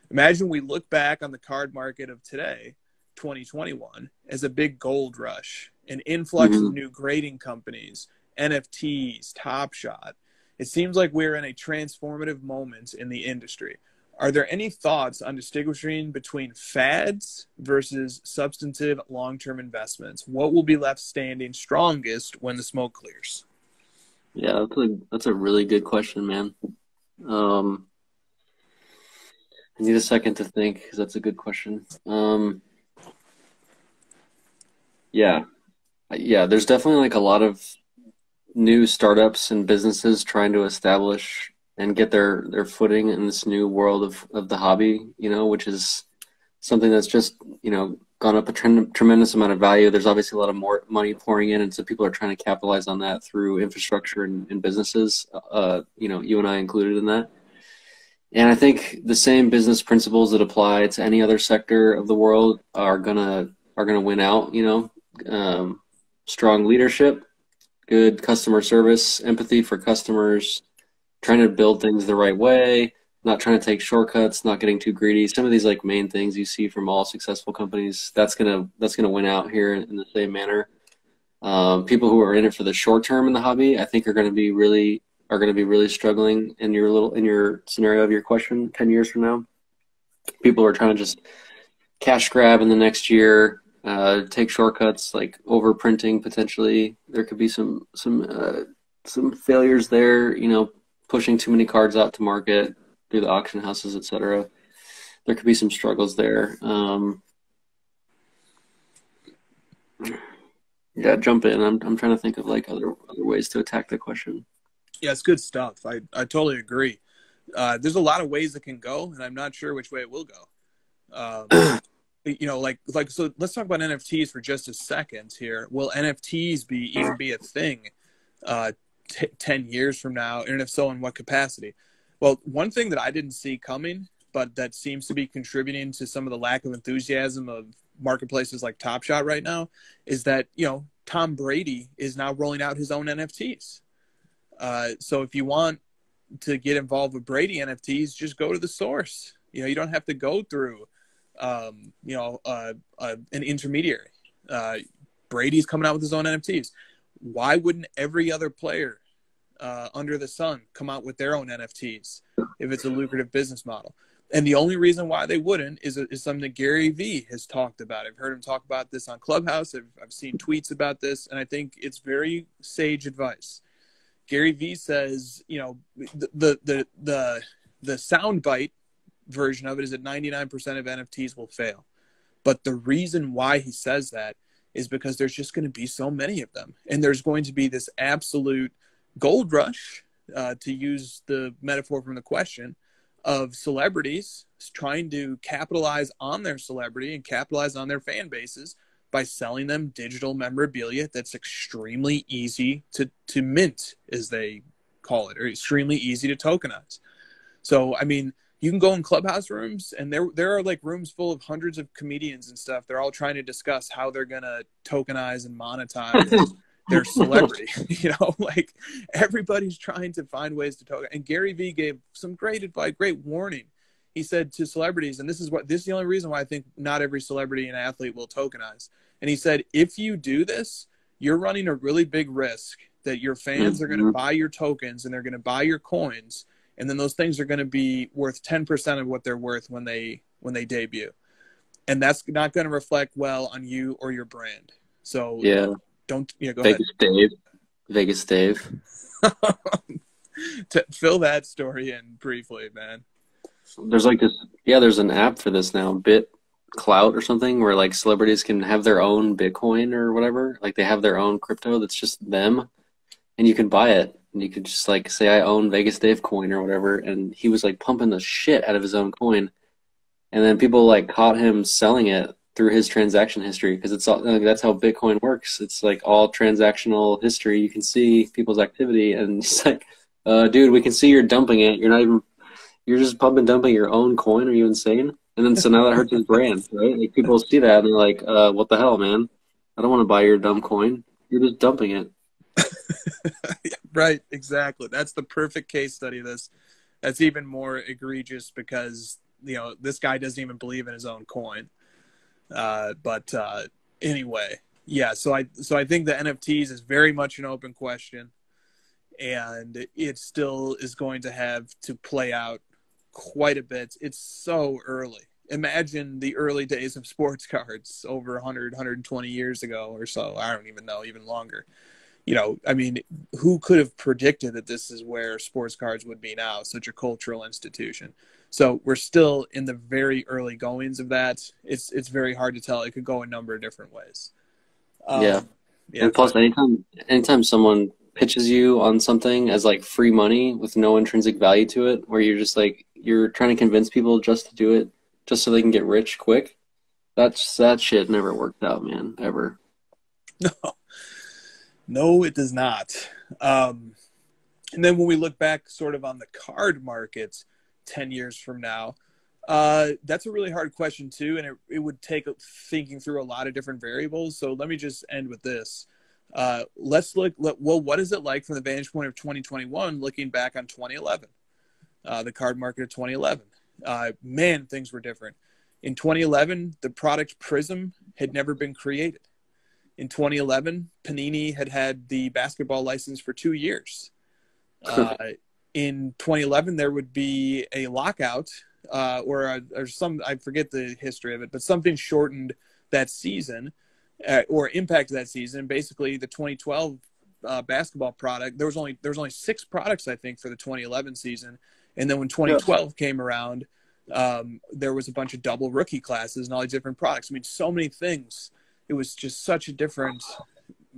Speaker 2: Imagine we look back on the card market of today, 2021, as a big gold rush, an influx of new grading companies, NFTs, Top Shot. It seems like we're in a transformative moment in the industry. Are there any thoughts on distinguishing between fads versus substantive long-term investments? What will be left standing strongest when the smoke clears?
Speaker 3: Yeah, that's a really good question, man. I need a second to think because that's a good question. Yeah, there's definitely a lot of new startups and businesses trying to establish and get their footing in this new world of the hobby, which is something that's just, gone up a tremendous amount of value. There's obviously a lot of more money pouring in, and so people are trying to capitalize on that through infrastructure and businesses, you and I included in that. And I think the same business principles that apply to any other sector of the world are gonna win out, strong leadership, good customer service, empathy for customers, trying to build things the right way, not trying to take shortcuts, not getting too greedy. Some of these main things you see from all successful companies, that's gonna win out here in the same manner. People who are in it for the short term in the hobby, I think are gonna be really struggling in your scenario of your question 10 years from now. People are trying to just cash grab in the next year, take shortcuts overprinting potentially. There could be some failures there, pushing too many cards out to market through the auction houses, etc. There could be some struggles there. Yeah, jump in. I'm trying to think of like other ways to attack the question.
Speaker 2: Yeah, it's good stuff. I totally agree. There's a lot of ways it can go, and I'm not sure which way it will go. So let's talk about NFTs for just a second here. Will NFTs even be a thing 10 years from now? And if so, in what capacity? Well, one thing that I didn't see coming, but that seems to be contributing to some of the lack of enthusiasm of marketplaces like Top Shot right now is that, Tom Brady is now rolling out his own NFTs. So if you want to get involved with Brady NFTs, just go to the source. You don't have to go through, an intermediary. Brady's coming out with his own NFTs. Why wouldn't every other player under the sun come out with their own NFTs if it's a lucrative business model? And the only reason why they wouldn't is something that Gary Vee has talked about. I've heard him talk about this on Clubhouse. I've seen tweets about this, and I think it's very sage advice. Gary Vee says, the soundbite version of it is that 99% of NFTs will fail. But the reason why he says that is because there's just going to be so many of them. And there's going to be this absolute gold rush, to use the metaphor from the question, of celebrities trying to capitalize on their celebrity and capitalize on their fan bases by selling them digital memorabilia that's extremely easy to mint, as they call it, or extremely easy to tokenize. So, I mean, you can go in Clubhouse rooms, and there are like rooms full of hundreds of comedians and stuff. They're all trying to discuss how they're going to tokenize and monetize their celebrity. Like everybody's trying to find ways to token. And Gary Vee gave some great advice, great warning. He said to celebrities, and this is the only reason why I think not every celebrity and athlete will tokenize. And he said, if you do this, you're running a really big risk that your fans are going to buy your tokens and they're going to buy your coins. And then those things are going to be worth 10% of what they're worth when they debut. And that's not going to reflect well on you or your brand. So
Speaker 3: yeah,
Speaker 2: go
Speaker 3: Vegas
Speaker 2: ahead.
Speaker 3: Vegas Dave.
Speaker 2: To fill that story in briefly, man.
Speaker 3: There's like this, there's an app for this now, BitClout or something, where like celebrities can have their own Bitcoin or whatever. Like they have their own crypto that's just them, and you can buy it. And you could just like say, I own Vegas Dave coin or whatever. And he was like pumping the shit out of his own coin. And then people like caught him selling it through his transaction history, because it's all, like, that's how Bitcoin works. It's like all transactional history. You can see people's activity, and it's like, dude, we can see you're dumping it. You're just pump and dumping your own coin. Are you insane? And then so now that hurts his brand, right? Like people see that and they're like, what the hell, man? I don't want to buy your dumb coin. You're just dumping it.
Speaker 2: Right, exactly. That's the perfect case study of this. That's even more egregious because, this guy doesn't even believe in his own coin. Anyway, yeah, so I think the NFTs is very much an open question, and it still is going to have to play out quite a bit. It's so early. Imagine the early days of sports cards over 100, 120 years ago or so. I don't even know, even longer. I mean, who could have predicted that this is where sports cards would be now, such a cultural institution? So we're still in the very early goings of that. It's very hard to tell. It could go a number of different ways.
Speaker 3: Yeah, and plus, anytime someone pitches you on something as like free money with no intrinsic value to it, where you're just like, you're trying to convince people just to do it, just so they can get rich quick, that shit never worked out, man, ever.
Speaker 2: No, it does not. And then when we look back sort of on the card markets 10 years from now, that's a really hard question too, and it would take thinking through a lot of different variables. So let me just end with this. Let's look, what is it like from the vantage point of 2021, looking back on 2011, the card market of 2011? Man, things were different. In 2011, the product Prism had never been created. In 2011, Panini had the basketball license for 2 years. In 2011, there would be a lockout or some, I forget the history of it, but something shortened that season or impacted that season. Basically, the 2012 basketball product, there was only 6 products, I think, for the 2011 season. And then when 2012 came around, there was a bunch of double rookie classes and all these different products. I mean, so many things it was just such a different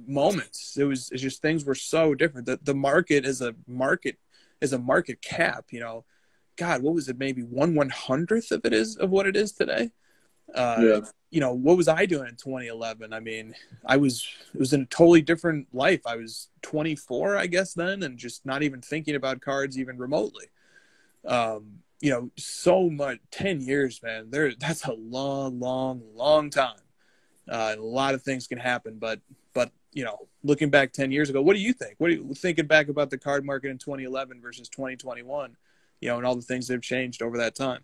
Speaker 2: moment. It's just things were so different. The market is a market cap, you know. God, what was it? Maybe 1/100th of what it is today.
Speaker 3: Yeah.
Speaker 2: You know, what was I doing in 2011? I mean, it was in a totally different life. I was 24, I guess, then, and just not even thinking about cards even remotely. You know, so much, 10 years, man, that's a long time. A lot of things can happen, but, you know, looking back 10 years ago, what do you think? What are you thinking back about the card market in 2011 versus 2021, you know, and all the things that have changed over that time?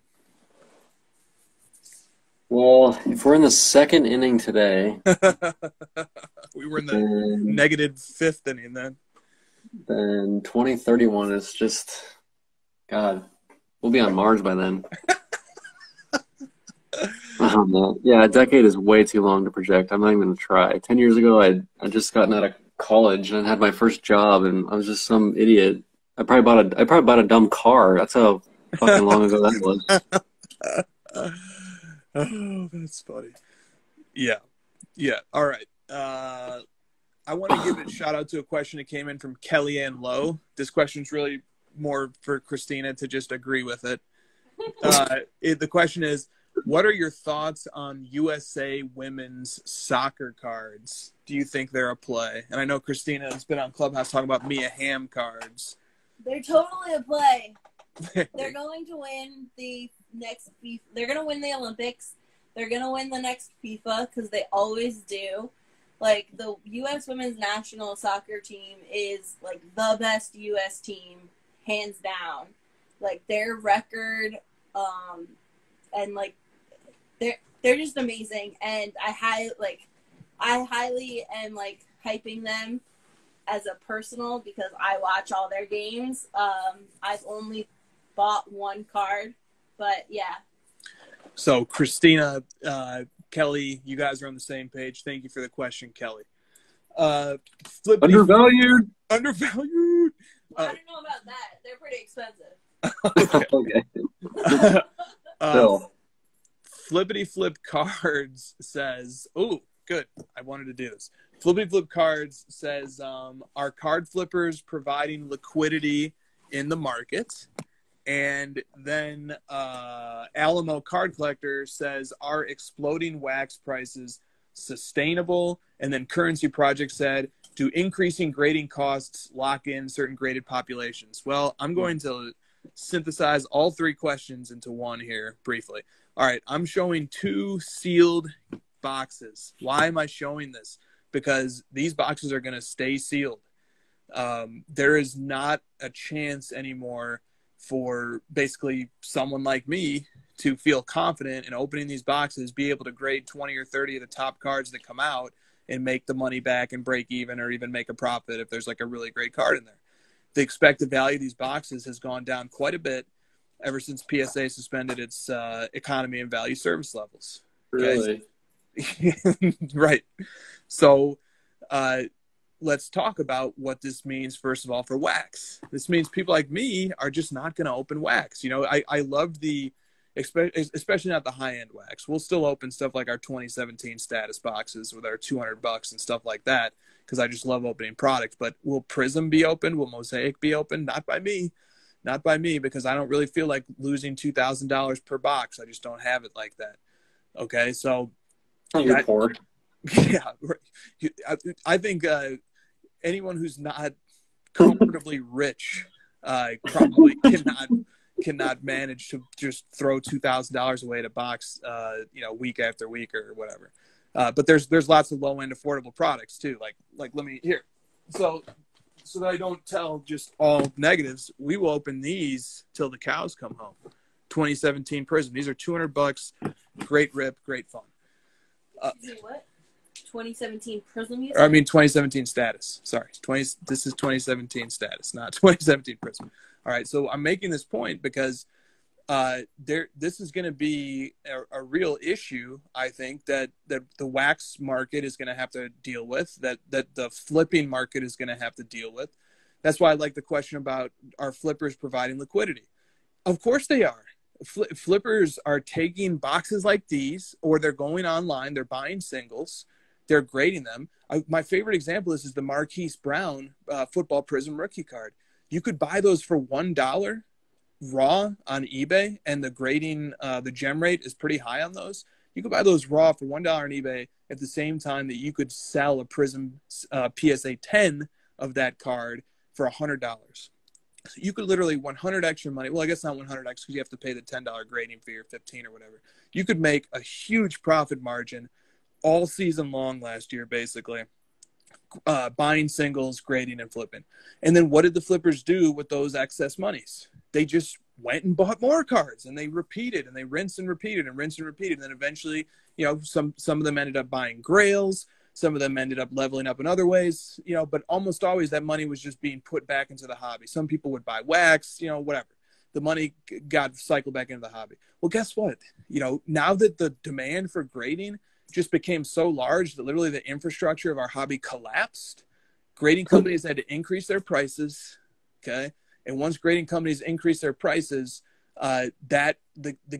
Speaker 3: Well, if we're in the second inning today,
Speaker 2: We were in the negative fifth inning
Speaker 3: then 2031 is just, God, we'll be on Mars by then. I don't know. Yeah, a decade is way too long to project. I'm not even going to try. 10 years ago, I just gotten out of college and had my first job, and I was just some idiot. I probably bought a dumb car. That's how fucking long ago that was.
Speaker 2: Oh, that's funny. Yeah. All right. I want to give a shout out to a question that came in from Kellyanne Lowe. This question's really more for Christina to just agree with it. The question is, what are your thoughts on USA women's soccer cards? Do you think they're a play? And I know Christina has been on Clubhouse talking about Mia Hamm cards.
Speaker 4: They're totally a play. They're going to win the next FIFA. They're going to win the Olympics. They're going to win the next FIFA because they always do. Like, the U.S. women's national soccer team is, like, the best U.S. team, hands down. Like, their record, and, like, they're just amazing. And I highly am, like, hyping them as a personal because I watch all their games. I've only bought one card, but yeah.
Speaker 2: So Christina, Kelly, you guys are on the same page. Thank you for the question, Kelly.
Speaker 3: Undervalued.
Speaker 2: Well,
Speaker 4: I don't know about that. They're pretty expensive.
Speaker 3: Okay. Still.
Speaker 2: Flippity Flip Cards says, oh, good. I wanted to do this. Flippity Flip Cards says, are card flippers providing liquidity in the market? And then Alamo Card Collector says, are exploding wax prices sustainable? And then Currency Project said, do increasing grading costs lock in certain graded populations? Well, I'm going to synthesize all three questions into one here briefly. All right, I'm showing two sealed boxes. Why am I showing this? Because these boxes are going to stay sealed. There is not a chance anymore for basically someone like me to feel confident in opening these boxes, be able to grade 20 or 30 of the top cards that come out and make the money back and break even or even make a profit if there's like a really great card in there. The expected value of these boxes has gone down quite a bit ever since PSA suspended its economy and value service levels. Okay?
Speaker 3: Really?
Speaker 2: Right. So let's talk about what this means, first of all, for wax. This means people like me are just not going to open wax. You know, I loved especially not the high-end wax. We'll still open stuff like our 2017 status boxes with our $200 and stuff like that because I just love opening products. But will Prism be open? Will Mosaic be open? Not by me. Not by me, because I don't really feel like losing $2,000 per box. I just don't have it like that. Okay, so
Speaker 3: you're poor.
Speaker 2: Yeah, I think anyone who's not comfortably rich probably cannot manage to just throw $2,000 away at a box, week after week or whatever. But there's lots of low end affordable products too. Like let me here. So that I don't tell just all negatives, we will open these till the cows come home. 2017 Prism. These are $200. Great rip, great fun.
Speaker 4: What? 2017 Prism?
Speaker 2: 2017 status. Sorry, this is 2017 status, not 2017 Prism. All right, so I'm making this point because this is going to be a real issue. I think that the wax market is going to have to deal with, that the flipping market is going to have to deal with. That's why I like the question about, are flippers providing liquidity? Of course they are. Flippers are taking boxes like these, or they're going online, they're buying singles, they're grading them. My favorite example is the Marquise Brown football Prism rookie card. You could buy those for $1 raw on eBay, and the grading, the gem rate is pretty high on those. You could buy those raw for $1 on eBay at the same time that you could sell a Prism PSA 10 of that card for $100. So you could literally 100 extra money. Well, I guess not 100x because you have to pay the $10 grading fee or 15 or whatever. You could make a huge profit margin all season long last year, basically, buying singles, grading, and flipping. And then what did the flippers do with those excess monies? They just went and bought more cards, and they repeated, and they rinsed and repeated and rinsed and repeated. And then eventually, some of them ended up buying grails. Some of them ended up leveling up in other ways, but almost always that money was just being put back into the hobby. Some people would buy wax, whatever. The money got cycled back into the hobby. Well, guess what? Now that the demand for grading just became so large that literally the infrastructure of our hobby collapsed, grading companies had to increase their prices, okay? And once grading companies increased their prices, the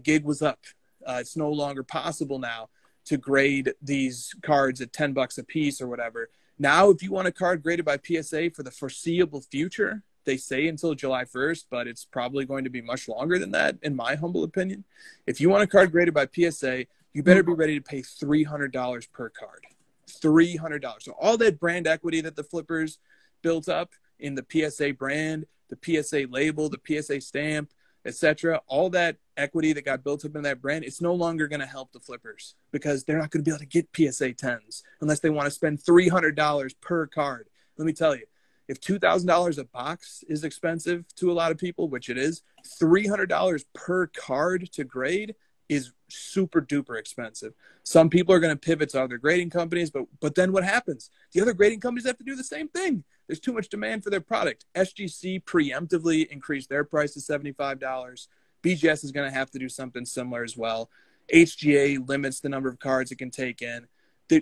Speaker 2: gig was up. It's no longer possible now to grade these cards at $10 a piece or whatever. Now, if you want a card graded by PSA for the foreseeable future, they say until July 1st, but it's probably going to be much longer than that, in my humble opinion. If you want a card graded by PSA, you better be ready to pay $300 per card. $300. So all that brand equity that the flippers built up in the PSA brand, the PSA label, the PSA stamp, etc., all that equity that got built up in that brand, it's no longer going to help the flippers because they're not going to be able to get PSA 10s unless they want to spend $300 per card. Let me tell you, if $2,000 a box is expensive to a lot of people, which it is, $300 per card to grade is super duper expensive. Some people are going to pivot to other grading companies, but then what happens? The other grading companies have to do the same thing. There's too much demand for their product. SGC preemptively increased their price to $75. BGS is going to have to do something similar as well. HGA limits the number of cards it can take in.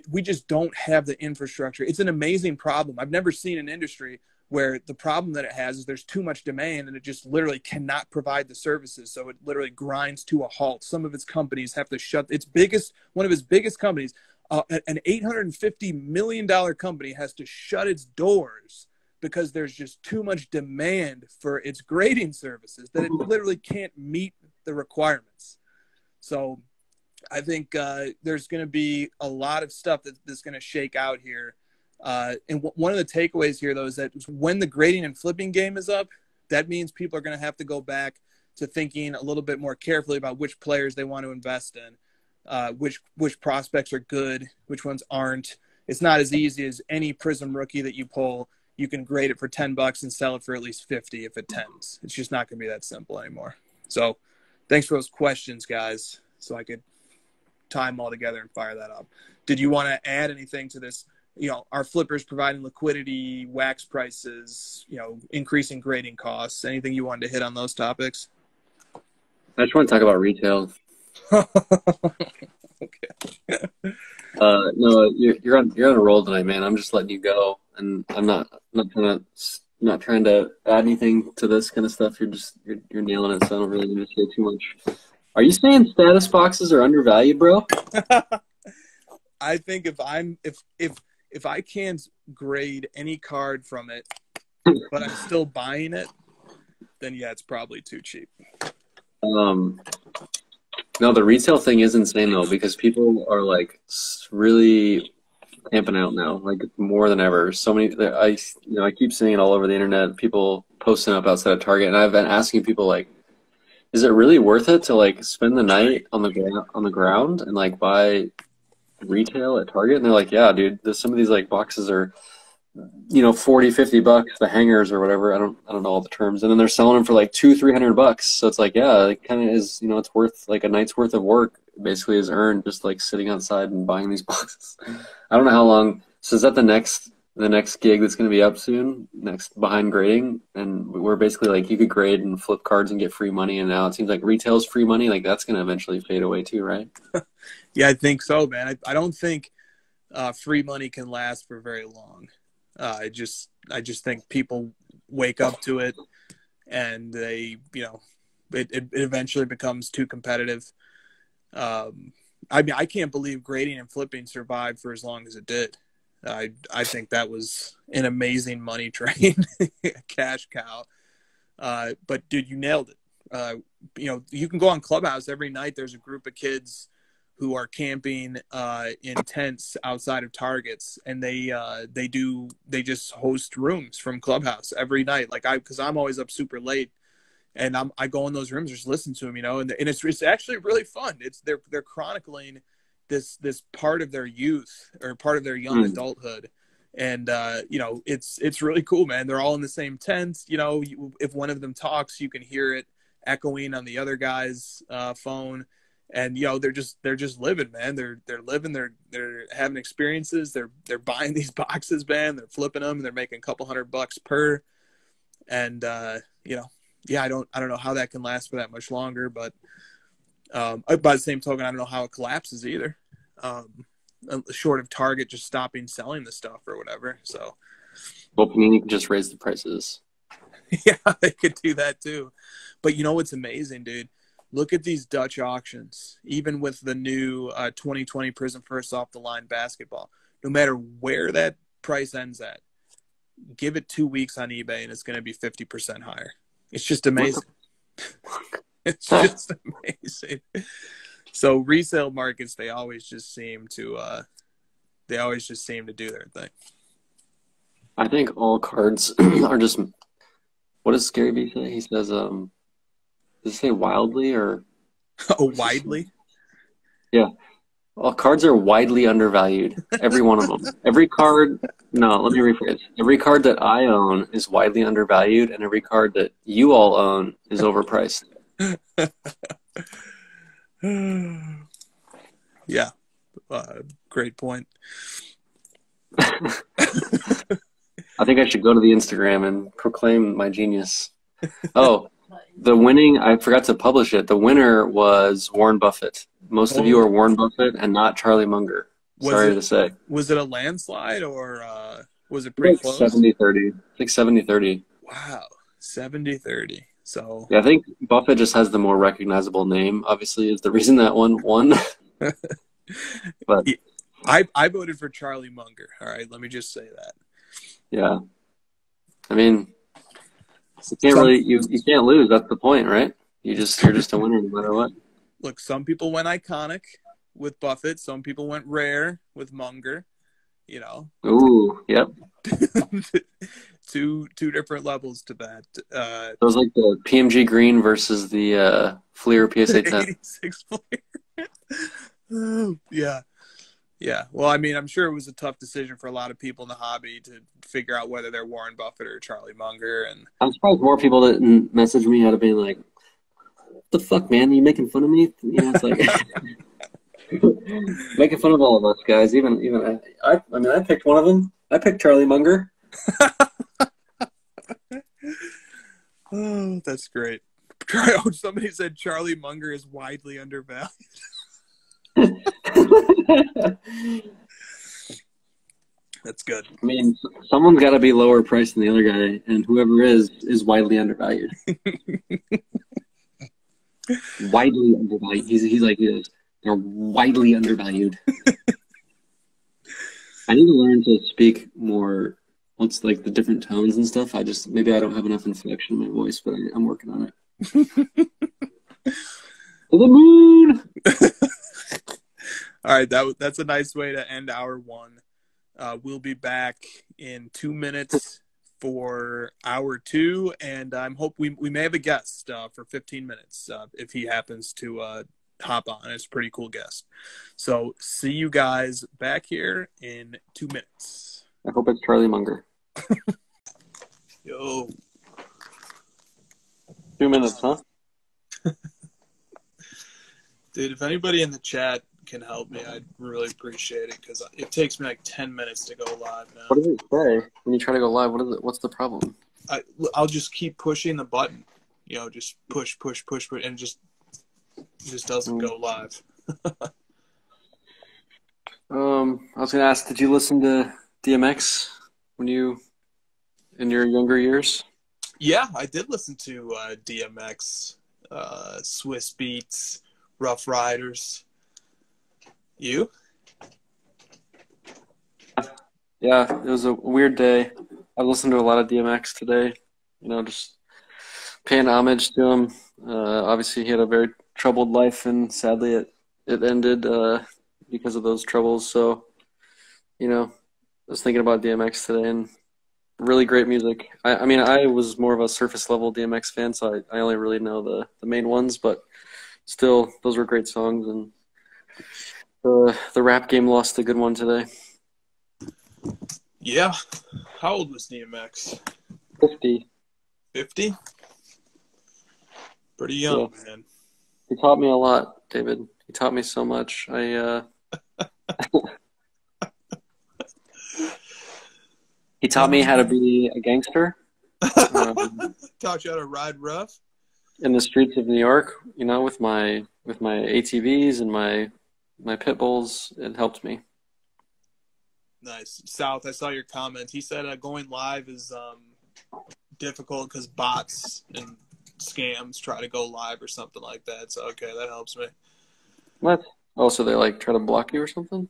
Speaker 2: We just don't have the infrastructure. It's an amazing problem. I've never seen an industry where the problem that it has is there's too much demand and it just literally cannot provide the services. So it literally grinds to a halt. Some of its companies have to shut one of its biggest companies, an $850 million company has to shut its doors because there's just too much demand for its grading services that it literally can't meet the requirements. So I think there's going to be a lot of stuff that's going to shake out here. And one of the takeaways here, though, is that when the grading and flipping game is up, that means people are going to have to go back to thinking a little bit more carefully about which players they want to invest in, which prospects are good, which ones aren't. It's not as easy as any Prism rookie that you pull. You can grade it for $10 and sell it for at least 50 if it tens. It's just not going to be that simple anymore. So thanks for those questions, guys, so I could tie them all together and fire that up. Did you want to add anything to this? Our flippers providing liquidity, wax prices, increasing grading costs. Anything you wanted to hit on those topics?
Speaker 3: I just want to talk about retail.
Speaker 2: Okay.
Speaker 3: No, you're on a roll tonight, man. I'm just letting you go, and I'm not trying to add anything to this kind of stuff. You're nailing it, so I don't really need to say too much. Are you saying status boxes are undervalued, bro?
Speaker 2: I think if I can't grade any card from it, but I'm still buying it, then yeah, it's probably too cheap.
Speaker 3: No, the retail thing is insane though, because people are like really camping out now, like more than ever. So many, I keep seeing it all over the internet. People posting up outside of Target, and I've been asking people like, is it really worth it to like spend the night on the ground and like buy retail at Target? And they're like, yeah, dude, some of these like boxes are, $40-$50, the hangers or whatever. I don't know all the terms. And then they're selling them for like $200-$300. So it's like, yeah, it kind of is, it's worth like a night's worth of work basically is earned just like sitting outside and buying these boxes. I don't know how long. So is that the next gig that's going to be up soon, next behind grading? And we're basically like, you could grade and flip cards and get free money. And now it seems like retail's free money. Like that's going to eventually fade away too, right?
Speaker 2: Yeah, I think so, man. I don't think free money can last for very long. I just think people wake up to it and they, it eventually becomes too competitive. I mean, I can't believe grading and flipping survived for as long as it did. I think that was an amazing money train, cash cow. But dude, you nailed it. You know, you can go on Clubhouse every night. There's a group of kids who are camping in tents outside of Targets, and they just host rooms from Clubhouse every night. Like because I'm always up super late, and I go in those rooms, just listen to them, you know, and it's actually really fun. They're chronicling this part of their youth or part of their young adulthood. And, you know, it's really cool, man. They're all in the same tent. You know, if one of them talks, you can hear it echoing on the other guy's phone. And, you know, they're just living, man. They're living, they're having experiences. They're buying these boxes, man. They're flipping them, and they're making a couple $100 per. And, you know, yeah, I don't know how that can last for that much longer, but by the same token, I don't know how it collapses either. Short of Target just stopping selling the stuff or whatever. So,
Speaker 3: well, Panini can just raise the prices.
Speaker 2: Yeah, they could do that too. But you know what's amazing, dude? Look at these Dutch auctions. Even with the new 2020 Prism First Off the Line basketball, no matter where that price ends at, give it 2 weeks on eBay and it's going to be 50% higher. It's just amazing. It's just amazing. So resale markets, they always just seem to do their thing.
Speaker 3: I think all cards are just. What does Gary Vee say? He says, does it say wildly or?
Speaker 2: Oh, widely?
Speaker 3: Yeah. All cards are widely undervalued. Every one of them. Every card. No, let me rephrase. Every card that I own is widely undervalued, and every card that you all own is overpriced.
Speaker 2: Yeah. Great point.
Speaker 3: I think I should go to the Instagram and proclaim my genius. Oh, I forgot to publish it. The winner was Warren Buffett. Most of you are Warren Buffett and not Charlie Munger. Sorry to say.
Speaker 2: Was it a landslide or was it pretty close?
Speaker 3: 70-30. I think 70-30.
Speaker 2: Wow. 70-30. So
Speaker 3: yeah, I think Buffett just has the more recognizable name, obviously, is the reason that one won. But
Speaker 2: I voted for Charlie Munger. All right, let me just say that.
Speaker 3: Yeah. I mean, you can't lose. That's the point, right? You're just a winner no matter what.
Speaker 2: Look, some people went iconic with Buffett. Some people went rare with Munger. You know.
Speaker 3: Ooh, yep.
Speaker 2: Two different levels to that.
Speaker 3: It was like the PMG Green versus the Fleer PSA 10.
Speaker 2: 86 Fleer. Yeah. Yeah. Well, I mean, I'm sure it was a tough decision for a lot of people in the hobby to figure out whether they're Warren Buffett or Charlie Munger. And
Speaker 3: I'm surprised more people didn't message me out of being like, "What the fuck, man? Are you making fun of me?" You know, it's like making fun of all of us guys. Even I mean, I picked one of them. I picked Charlie Munger.
Speaker 2: Oh, that's great. Somebody said Charlie Munger is widely undervalued. That's good.
Speaker 3: I mean, someone's got to be lower priced than the other guy, and whoever is widely undervalued. Widely undervalued. He's like this. They're widely undervalued. I need to learn to speak more. What's like the different tones and stuff? Maybe I don't have enough inflection in my voice, but I'm working on it. To the moon.
Speaker 2: All right, that's a nice way to end hour one. We'll be back in 2 minutes for hour two, and we may have a guest for 15 minutes if he happens to hop on. It's a pretty cool guest. So see you guys back here in 2 minutes.
Speaker 3: I hope it's Charlie Munger.
Speaker 2: Yo.
Speaker 3: 2 minutes, huh?
Speaker 2: Dude, if anybody in the chat can help me, I'd really appreciate it because it takes me like 10 minutes to go live now.
Speaker 3: What does it say when you try to go live? What's the problem?
Speaker 2: I'll just keep pushing the button. You know, just push, and it just doesn't go live.
Speaker 3: I was gonna ask, did you listen to DMX in your younger years?
Speaker 2: Yeah, I did listen to DMX, Swiss Beats, Rough Riders. You?
Speaker 3: Yeah, it was a weird day. I listened to a lot of DMX today, just paying homage to him. Obviously, he had a very troubled life, and sadly, it ended because of those troubles. So, I was thinking about DMX today, and really great music. I mean, I was more of a surface level DMX fan, so I only really know the main ones, but still, those were great songs, and the rap game lost a good one today.
Speaker 2: Yeah. How old was DMX?
Speaker 3: 50.
Speaker 2: 50? Pretty young,
Speaker 3: Yeah.
Speaker 2: man.
Speaker 3: He taught me a lot, David. He taught me so much. He taught me how to be a gangster.
Speaker 2: Taught you how to ride rough?
Speaker 3: In the streets of New York, with my ATVs and my pit bulls. It helped me.
Speaker 2: Nice. South, I saw your comment. He said going live is difficult because bots and scams try to go live or something like that. So, okay, that helps me.
Speaker 3: What? Oh, so they try to block you or something?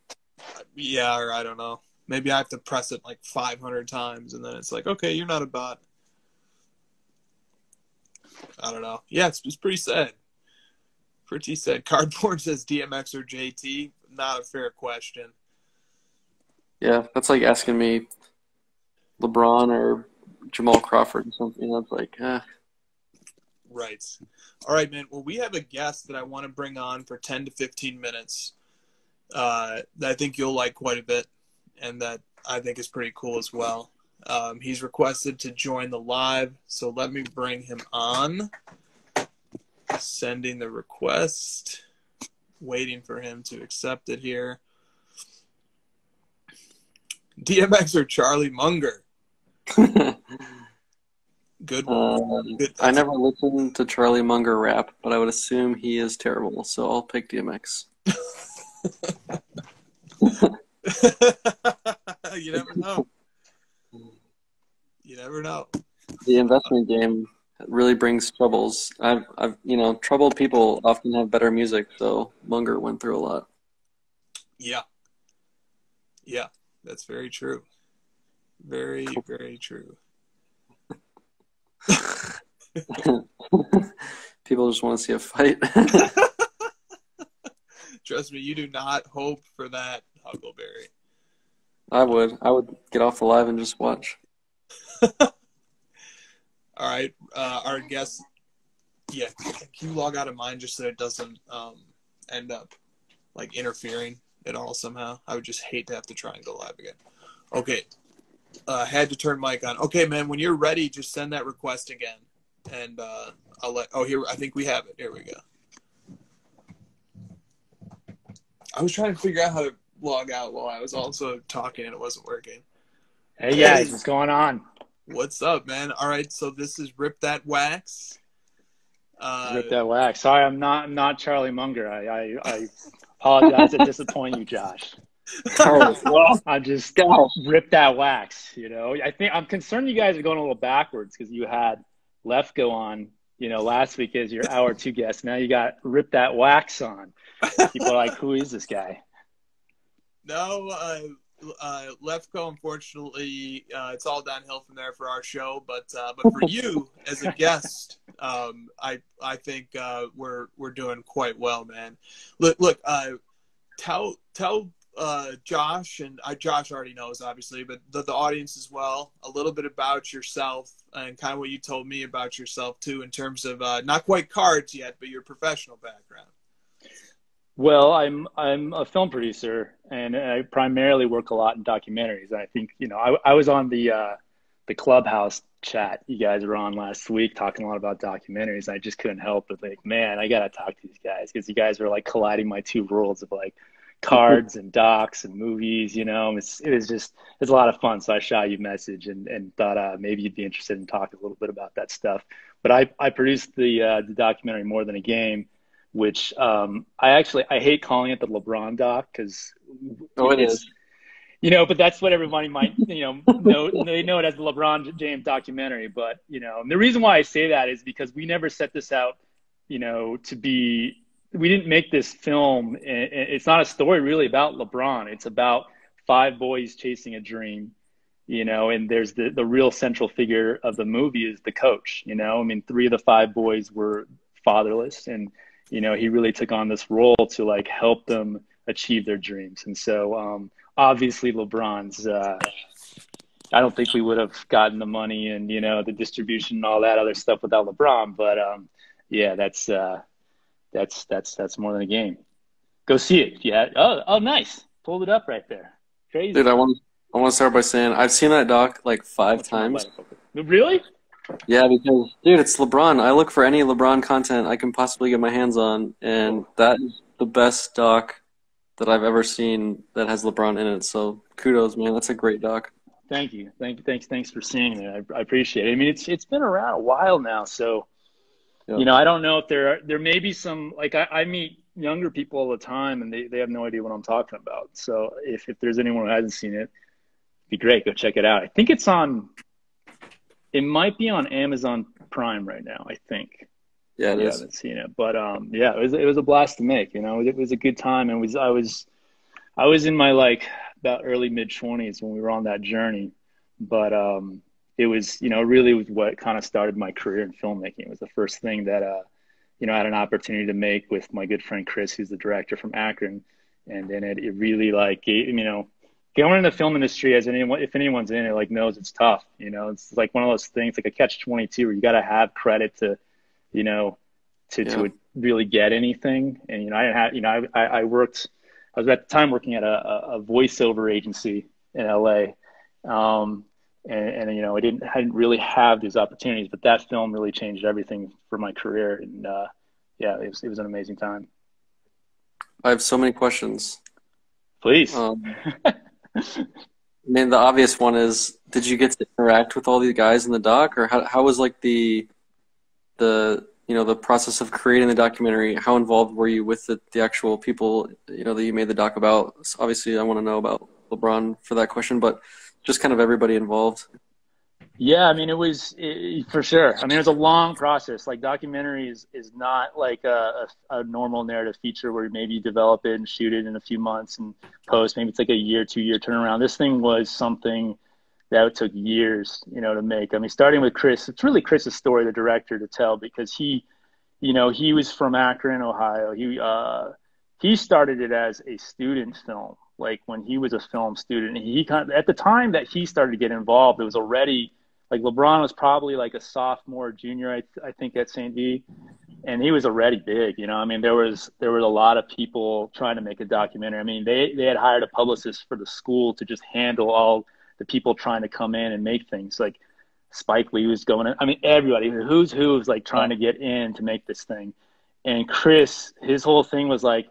Speaker 2: Yeah, or I don't know. Maybe I have to press it 500 times, and then it's like, okay, you're not a bot. I don't know. Yeah, it's pretty sad. Pretty sad. Cardboard says DMX or JT. Not a fair question.
Speaker 3: Yeah, that's like asking me LeBron or Jamal Crawford or something. That's
Speaker 2: Right. All right, man. Well, we have a guest that I want to bring on for 10 to 15 minutes that I think you'll like quite a bit and that I think is pretty cool as well. He's requested to join the live, so let me bring him on. Sending the request. Waiting for him to accept it here. DMX or Charlie Munger? Good one. Good.
Speaker 3: I never listened to Charlie Munger rap, but I would assume he is terrible, so I'll pick DMX.
Speaker 2: You never know. You never know.
Speaker 3: The investment game really brings troubles. I've troubled people often have better music, so Munger went through a lot.
Speaker 2: Yeah. Yeah, that's very true. Very, very true.
Speaker 3: People just want to see a fight.
Speaker 2: Trust me, you do not hope for that, Huckleberry.
Speaker 3: I would get off the live and just watch.
Speaker 2: All right, our guest. Yeah, can you log out of mine just so it doesn't end up interfering at all somehow? I would just hate to have to try and go live again. Okay, had to turn mic on. Okay, man, when you're ready, just send that request again, and I'll let. Oh, here, I think we have it. Here we go. I was trying to figure out how to log out while I was also talking, and it wasn't working.
Speaker 5: Hey guys, what's going on?
Speaker 2: What's up, man? All right, so this is Rip That Wax.
Speaker 5: Rip That Wax. Sorry, I'm not Charlie Munger. I apologize to disappoint you, Josh.
Speaker 3: Well,
Speaker 5: I'm just Rip That Wax. I think I'm concerned you guys are going a little backwards because you had Lefko on, last week as your hour 2 guest. Now you got Rip That Wax on. People are like, who is this guy?
Speaker 2: No, Lefko, unfortunately, it's all downhill from there for our show. But for you as a guest, I think we're doing quite well, man. Look, tell Josh, and Josh already knows, obviously, but the audience as well, a little bit about yourself and kind of what you told me about yourself too, in terms of not quite cards yet, but your professional background.
Speaker 5: Well, I'm a film producer, and I primarily work a lot in documentaries. And I think I was on the Clubhouse chat you guys were on last week, talking a lot about documentaries. And I just couldn't help but think, man, I gotta talk to these guys because you guys were colliding my two worlds of cards and docs and movies. It's a lot of fun. So I shot you a message and thought maybe you'd be interested in talking a little bit about that stuff. But I produced the documentary More Than a Game, which I hate calling it the LeBron doc because
Speaker 3: it is.
Speaker 5: But that's what everybody might know. They know it as the LeBron James documentary. But and the reason why I say that is because we never set this out, to be we didn't make this film. It's not a story really about LeBron. It's about five boys chasing a dream, and there's the real central figure of the movie is the coach, I mean, three of the five boys were fatherless, and, he really took on this role to like help them achieve their dreams. And so, obviously LeBron's, I don't think we would have gotten the money and, the distribution and all that other stuff without LeBron. But, yeah, that's more than a game. Go see it. Yeah. Oh, nice. Pulled it up right there. Crazy.
Speaker 3: Dude, I want to start by saying I've seen that doc like 5 times.
Speaker 5: Really?
Speaker 3: Yeah, because dude, it's LeBron. I look for any LeBron content I can possibly get my hands on, and that is the best doc that I've ever seen that has LeBron in it. So kudos, man. That's a great doc.
Speaker 5: Thank you. Thanks for seeing it. I appreciate it. I mean, it's been around a while now, so
Speaker 3: Yep.
Speaker 5: I don't know if there may be some, like I meet younger people all the time and they have no idea what I'm talking about. So if there's anyone who hasn't seen it, it'd be great. Go check it out. I think it might be on Amazon Prime right now, I think.
Speaker 3: Yeah, it
Speaker 5: I
Speaker 3: is.
Speaker 5: haven't seen it, but yeah, it was a blast to make. It was a good time, and I was in my like about early mid-20s when we were on that journey, but it was really was what kind of started my career in filmmaking. It was the first thing that I had an opportunity to make with my good friend Chris, who's the director from Akron, and then it really like gave, going in the film industry, if anyone's in it, like knows it's tough. It's like one of those things, like a catch-22, where you got to have credit to to really get anything. And I was at the time working at a voiceover agency in LA, and I didn't really have these opportunities, but that film really changed everything for my career. And yeah, it was an amazing time.
Speaker 3: I have so many questions.
Speaker 5: Please.
Speaker 3: I mean, the obvious one is, did you get to interact with all these guys in the doc, or how was like the process of creating the documentary? How involved were you with the actual people, that you made the doc about? So obviously, I want to know about LeBron for that question, but just kind of everybody involved.
Speaker 5: Yeah, I mean, it was for sure. I mean, it was a long process. Like, documentary is not like a normal narrative feature where maybe you develop it and shoot it in a few months and post. Maybe it's like a 2-year turnaround. This thing was something that took years, to make. I mean, starting with Chris, it's really Chris's story, the director, to tell, because he was from Akron, Ohio. He started it as a student film, like when he was a film student. And at the time that he started to get involved, it was already like LeBron was probably like a sophomore, junior, I think, at St. V, and he was already big. I mean, there was a lot of people trying to make a documentary. I mean, they had hired a publicist for the school to just handle all the people trying to come in and make things. Like Spike Lee was going in. I mean, everybody, who's who was like trying to get in to make this thing. And Chris, his whole thing was like,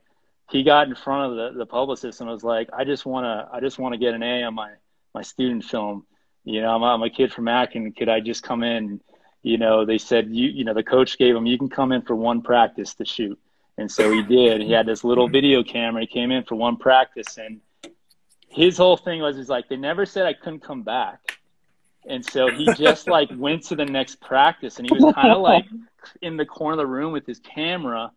Speaker 5: he got in front of the publicist and was like, I just want to get an A on my student film. I'm a kid from Akron. Could I just come in? They said, the coach gave him, you can come in for one practice to shoot. And so he did. He had this little video camera. He came in for one practice, and his whole thing was like, they never said I couldn't come back. And so he just like went to the next practice, and he was kind of like in the corner of the room with his camera,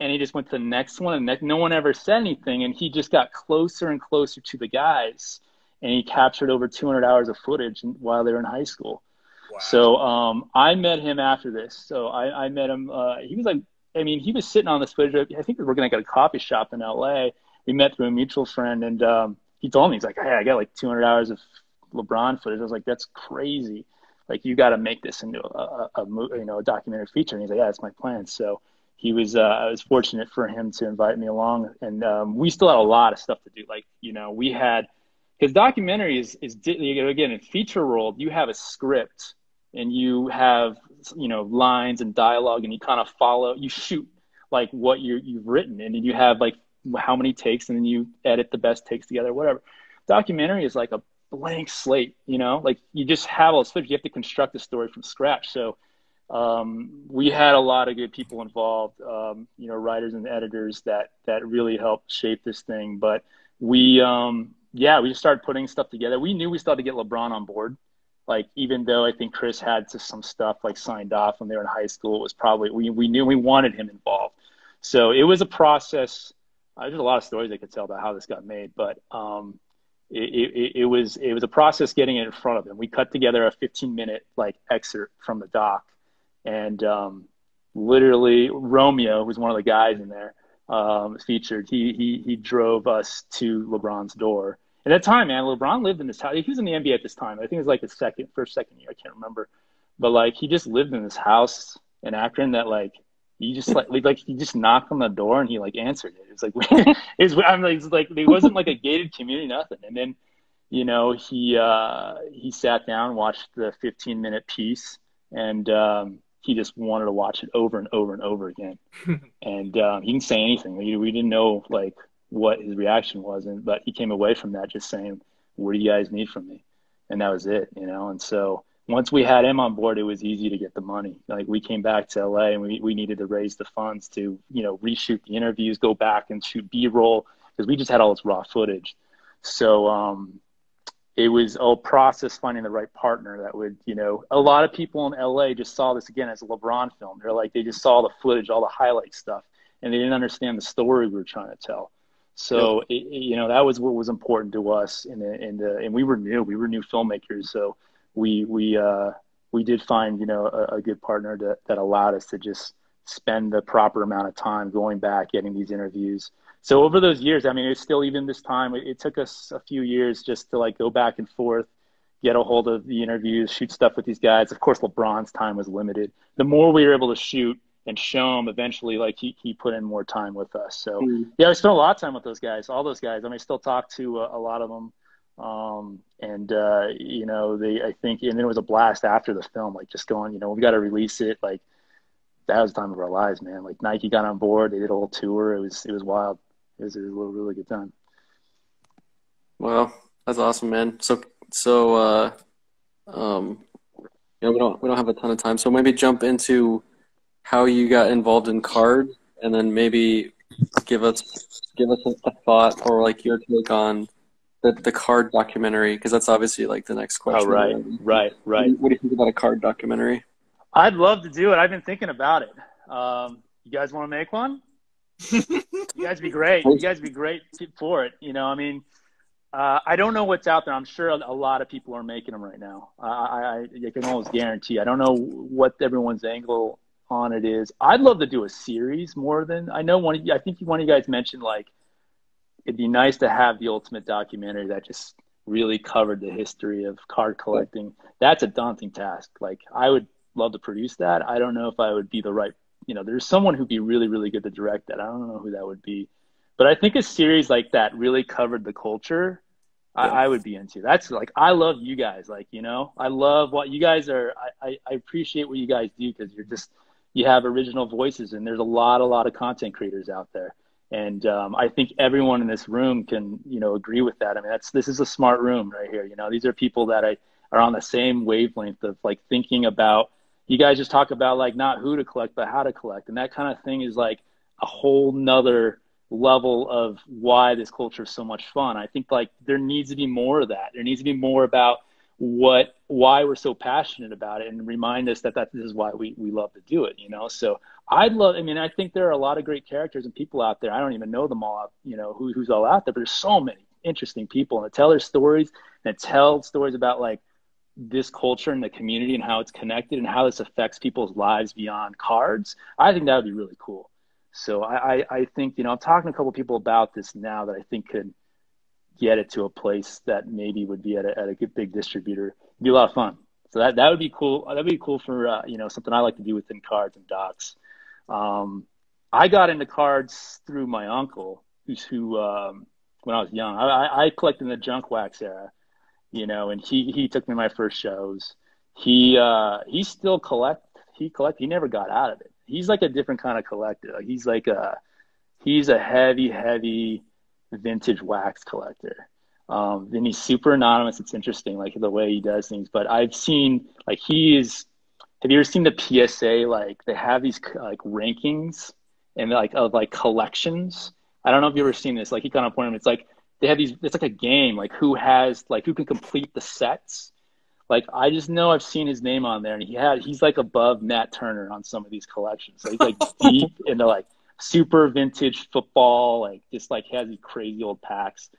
Speaker 5: and he just went to the next one, and no one ever said anything. And he just got closer and closer to the guys, and he captured over 200 hours of footage while they were in high school. Wow. So I met him after this. So I met him. He was like, I mean, he was sitting on this footage. I think we were working at a coffee shop in LA. We met through a mutual friend, and he told me, he's like, hey, I got like 200 hours of LeBron footage. I was like, that's crazy. Like, you got to make this into a documentary feature. And he's like, yeah, that's my plan. So I was fortunate for him to invite me along, and we still had a lot of stuff to do. Like, we had, because documentary is again, in feature world, you have a script and you have, lines and dialogue, and you kind of you shoot like what you've written, and then you have like how many takes, and then you edit the best takes together, whatever. Documentary is like a blank slate, like you just have all this footage. You have to construct a story from scratch. So we had a lot of good people involved, writers and editors that really helped shape this thing. But we just started putting stuff together. We knew we still had to get LeBron on board. Like, even though I think Chris had some stuff like signed off when they were in high school, it was probably, we knew we wanted him involved. So it was a process. There's a lot of stories I could tell about how this got made, but it was a process getting it in front of them. We cut together a 15-minute like excerpt from the doc, and literally Romeo, who's one of the guys in there, featured. He drove us to LeBron's door. At that time, man, LeBron lived in this house. He was in the NBA at this time. I think it was like his second year. I can't remember, but like he just lived in this house in Akron that like. You just like he just knocked on the door and he like answered it. It's like it's like it wasn't like a gated community, nothing. And then, you know, he sat down, watched the 15-minute piece, and he just wanted to watch it over and over and over again. And he didn't say anything. We didn't know like what his reaction was, but he came away from that just saying, "What do you guys need from me?" And that was it, you know. And so. Once we had him on board, it was easy to get the money. Like we came back to LA and we needed to raise the funds to, you know, reshoot the interviews, go back and shoot B-roll because we just had all this raw footage. So it was a process finding the right partner that would, you know, a lot of people in LA just saw this again as a LeBron film. They're like, they just saw the footage, all the highlight stuff, and they didn't understand the story we were trying to tell. So, you know, that was what was important to us. And we were new filmmakers. So, we did find, you know, a good partner that allowed us to just spend the proper amount of time going back, getting these interviews. So over those years, I mean, it's still even this time, it took us a few years just to like go back and forth, get a hold of the interviews, shoot stuff with these guys. Of course, LeBron's time was limited. The more we were able to shoot and show him, eventually, like he put in more time with us. So yeah, I spent a lot of time with those guys, all those guys. I mean, I still talk to a lot of them. You know, I think, and then it was a blast after the film, like just going, you know, we got to release it. Like that was the time of our lives, man. Like Nike got on board, they did a whole tour. It was wild. It was a really good time.
Speaker 3: Well, that's awesome, man. So, you know, we don't have a ton of time, so maybe jump into how you got involved in card, and then maybe give us a thought or like your take on the card documentary, because that's obviously like the next question.
Speaker 5: Oh, right.
Speaker 3: What do you think about a card documentary?
Speaker 5: I'd love to do it. I've been thinking about it. You guys want to make one? You guys be great. You guys be great for it. You know, I mean, I don't know what's out there. I'm sure a lot of people are making them right now. I can almost guarantee. I don't know what everyone's angle on it is. I'd love to do a series more than I know. I think one of you guys mentioned like it'd be nice to have the ultimate documentary that just really covered the history of card collecting. That's a daunting task. Like I would love to produce that. I don't know if I would be the right, you know, there's someone who'd be really, really good to direct that. I don't know who that would be, but I think a series like that really covered the culture. I would be into. That's like, I love you guys. Like, you know, I love what you guys are. I appreciate what you guys do because you have original voices, and there's a lot of content creators out there. And I think everyone in this room can, you know, agree with that. I mean, this is a smart room right here. You know, these are people that are on the same wavelength of like thinking about, you guys just talk about like not who to collect, but how to collect. And that kind of thing is like a whole nother level of why this culture is so much fun. I think like there needs to be more of that. There needs to be more about why we're so passionate about it, and remind us that this is why we love to do it, you know? So I think there are a lot of great characters and people out there. I don't even know them all, you know, who's all out there, but there's so many interesting people, and to tell their stories and tell stories about like this culture and the community and how it's connected and how this affects people's lives beyond cards. I think that would be really cool. So I think, you know, I'm talking to a couple of people about this now that I think could get it to a place that maybe would be at a good big distributor. It'd be a lot of fun. So that would be cool. That'd be cool for, you know, something I like to do within cards and docs. I got into cards through my uncle who when I was young, I collected in the junk wax era, you know, and he took me to my first shows. He still he never got out of it. He's like a different kind of collector. Like he's a heavy vintage wax collector. And he's super anonymous. It's interesting, like the way he does things. But I've seen like have you ever seen the PSA? Like they have these like rankings and like of like collections. I don't know if you've ever seen this. Like he kind of pointed them. It's like they have these. It's like a game. Like who can complete the sets. Like I just know I've seen his name on there, and he's like above Matt Turner on some of these collections. So he's like deep into like super vintage football, like just like has these crazy old packs.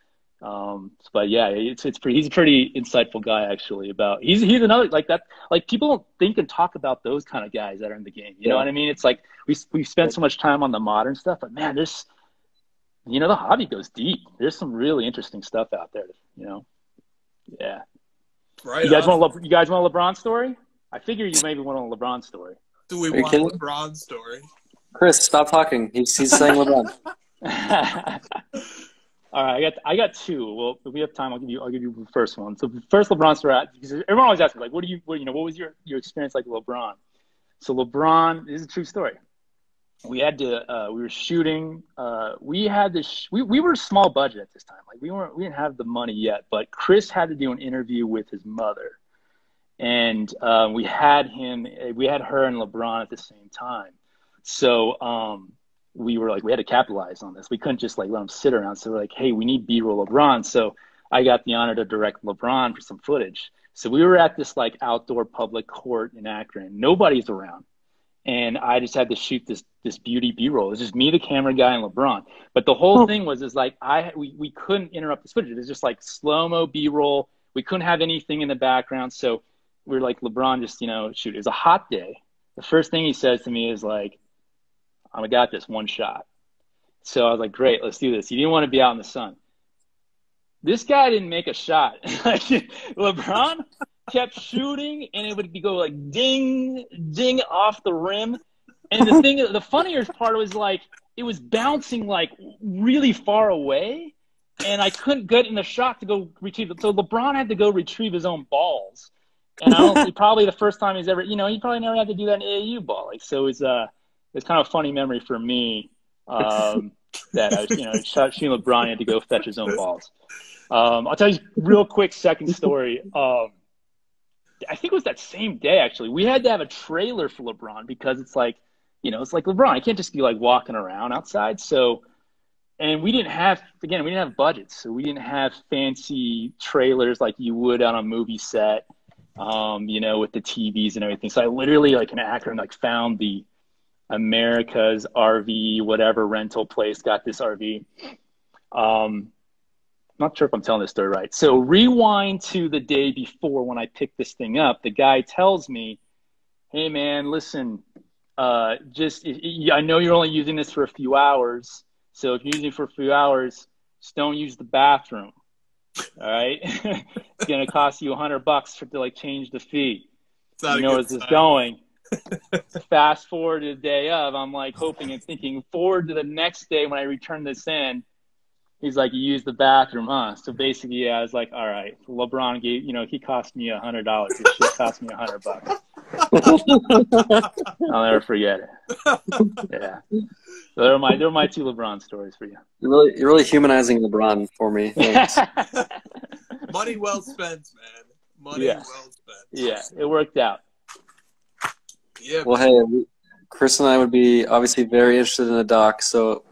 Speaker 5: But yeah, he's a pretty insightful guy actually. He's another like that. Like people don't think and talk about those kind of guys that are in the game. You know what I mean? It's like we spend so much time on the modern stuff, but man, there's the hobby goes deep. There's some really interesting stuff out there. Yeah.
Speaker 2: Right.
Speaker 5: You guys want a LeBron story? I figure you maybe want a LeBron story.
Speaker 2: Do we want a LeBron story?
Speaker 3: Chris, stop talking. He's saying LeBron.
Speaker 5: All right, I got two. Well, if we have time, I'll give you the first one. So the first LeBron story, because everyone always asks me, like, what was your experience like with LeBron? So LeBron, this is a true story. We were shooting. We had this. We were small budget at this time. Like we didn't have the money yet. But Chris had to do an interview with his mother, and we had her and LeBron at the same time. So we were like, we had to capitalize on this. We couldn't just like let him sit around. So we're like, hey, we need B-roll LeBron. So I got the honor to direct LeBron for some footage. So we were at this like outdoor public court in Akron. Nobody's around. And I just had to shoot this beauty B-roll. It was just me, the camera guy, and LeBron. But the whole thing was we couldn't interrupt this footage. It was just like slow-mo B-roll. We couldn't have anything in the background. So we were like, LeBron, just, shoot. It was a hot day. The first thing he says to me is like, I got this one shot. So I was like, great, let's do this. He didn't want to be out in the sun. This guy didn't make a shot. LeBron kept shooting, and it would go like ding, ding off the rim. And the funniest part was like it was bouncing like really far away, and I couldn't get in the shot to go retrieve it. So LeBron had to go retrieve his own balls. And probably the first time he's ever, he probably never had to do that in AAU ball. Like, so it's kind of a funny memory for me that I was, shooting LeBron, he had to go fetch his own balls. I'll tell you real quick second story. I think it was that same day, actually. We had to have a trailer for LeBron because it's like, it's like LeBron. I can't just be like walking around outside. So, and we didn't have budgets. So we didn't have fancy trailers like you would on a movie set, with the TVs and everything. So I literally like in Akron, like found the America's RV, whatever rental place, got this RV. Not sure if I'm telling this story right. So rewind to the day before when I picked this thing up. The guy tells me, hey, man, listen, I know you're only using this for a few hours. So if you're using it for a few hours, just don't use the bathroom. All right? It's going to cost you $100 to like change the fee. You know where this is going. Fast forward to the day of, I'm like hoping and thinking forward to the next day when I return this in. He's like, you used the bathroom, huh? So basically, I was like, all right, LeBron gave, he cost me $100. This shit cost me $100. I'll never forget it. Yeah. So they're my two LeBron stories for you.
Speaker 3: You're really humanizing LeBron for me. Thanks.
Speaker 2: Money well spent, man. Money well spent.
Speaker 5: Yeah, it worked out.
Speaker 2: Yeah.
Speaker 3: Well, hey, Chris and I would be obviously very interested in a doc, so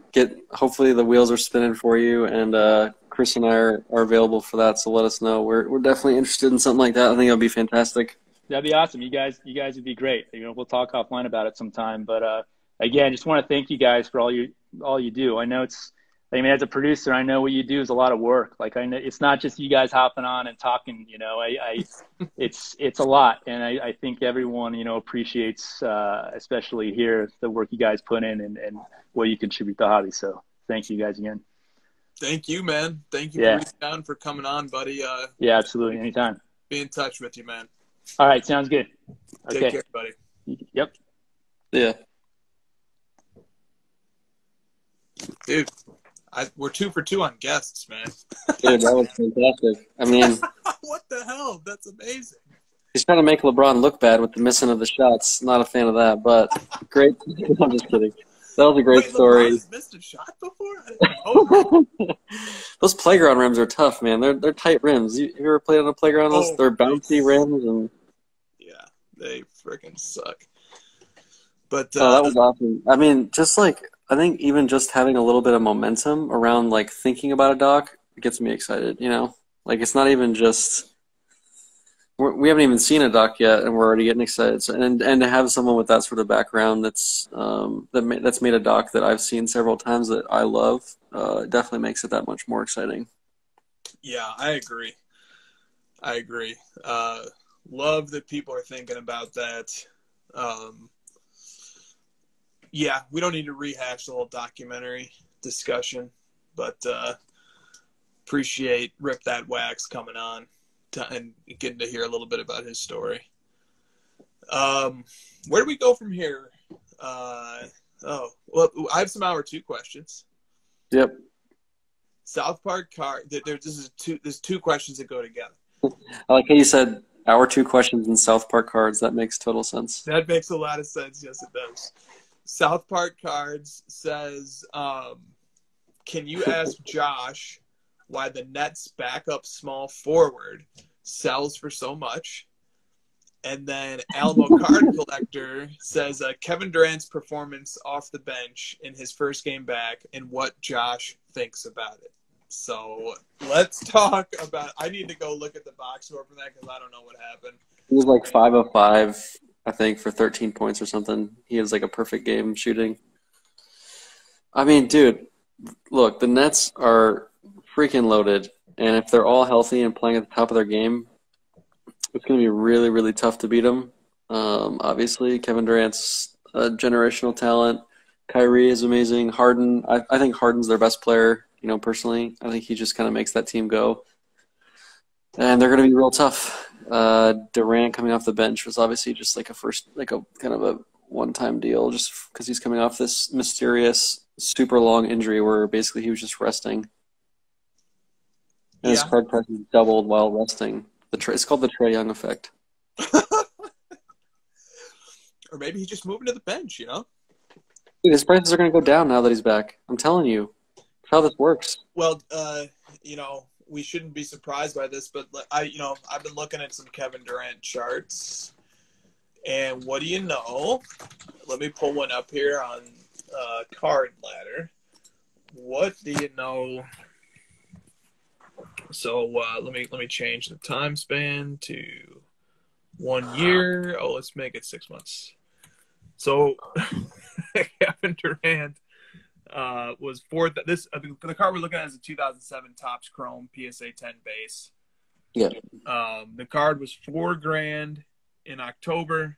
Speaker 3: hopefully the wheels are spinning for you, and Chris and I are available for that, so let us know. We're definitely interested in something like that. I think it'll be fantastic.
Speaker 5: That'd be awesome. You guys would be great. We'll talk offline about it sometime, but again, just want to thank you guys for all you do. I know as a producer, I know what you do is a lot of work. Like I know it's not just you guys hopping on and talking, it's a lot. And I think everyone, appreciates, especially here, the work you guys put in and what you contribute to the hobby. So thank you guys again.
Speaker 2: Thank you, man. Thank you for reaching out and for coming on, buddy.
Speaker 5: Yeah, absolutely. Anytime.
Speaker 2: Be in touch with you, man.
Speaker 5: All right. Sounds good. Okay.
Speaker 2: Take care, buddy.
Speaker 5: Yep.
Speaker 3: Yeah.
Speaker 2: Dude. We're 2 for 2 on guests, man.
Speaker 3: Dude, that was fantastic. I mean,
Speaker 2: what the hell? That's amazing.
Speaker 3: He's trying to make LeBron look bad with the missing of the shots. Not a fan of that, but great. I'm just kidding. That was a great story.
Speaker 2: LeBron's missed a shot before? I didn't know.
Speaker 3: Those playground rims are tough, man. They're tight rims. Have you ever played on a playground? They're bouncy rims, and
Speaker 2: yeah, they freaking suck. But
Speaker 3: that was awesome. I mean, I think even just having a little bit of momentum around like thinking about a doc gets me excited. Like it's not even just we haven't even seen a doc yet, and we're already getting excited. So, and to have someone with that sort of background that's made a doc that I've seen several times that I love, it definitely makes it that much more exciting.
Speaker 2: Yeah, I agree. Love that people are thinking about that. Yeah, we don't need to rehash the whole documentary discussion, but appreciate Rip That Wax coming on and getting to hear a little bit about his story. Where do we go from here? Well, I have some hour 2 questions.
Speaker 3: Yep.
Speaker 2: South Park card. There's 2 questions that go together.
Speaker 3: I like how you said our 2 questions in South Park cards. That makes total sense.
Speaker 2: That makes a lot of sense. Yes, it does. South Park Cards says, can you ask Josh why the Nets backup small forward sells for so much? And then Alamo Card Collector says Kevin Durant's performance off the bench in his first game back and what Josh thinks about it. So let's talk about – I need to go look at the box score for that because I don't know what happened.
Speaker 3: He was like 5 of 5, I think, for 13 points or something. He has like a perfect game shooting. I mean, dude, look, the Nets are freaking loaded. And if they're all healthy and playing at the top of their game, it's going to be really, really tough to beat them. Obviously, Kevin Durant's a generational talent. Kyrie is amazing. Harden, I think Harden's their best player, personally. I think he just kind of makes that team go. And they're going to be real tough. Durant coming off the bench was obviously just like a kind of a one-time deal just because he's coming off this mysterious, super long injury where basically he was just resting. And his card price is doubled while resting. It's called the Trae Young effect.
Speaker 2: Or maybe he's just moving to the bench,
Speaker 3: Dude, his prices are going to go down now that he's back. I'm telling you. That's how this works.
Speaker 2: Well, we shouldn't be surprised by this, but I've been looking at some Kevin Durant charts, and what do you know? Let me pull one up here on Card Ladder. What do you know? So let me change the time span to 1 year. Oh, let's make it 6 months. So Kevin Durant was fourth. The card we're looking at is a 2007 Topps Chrome PSA 10 base.
Speaker 3: Yeah.
Speaker 2: The card was $4,000 in October.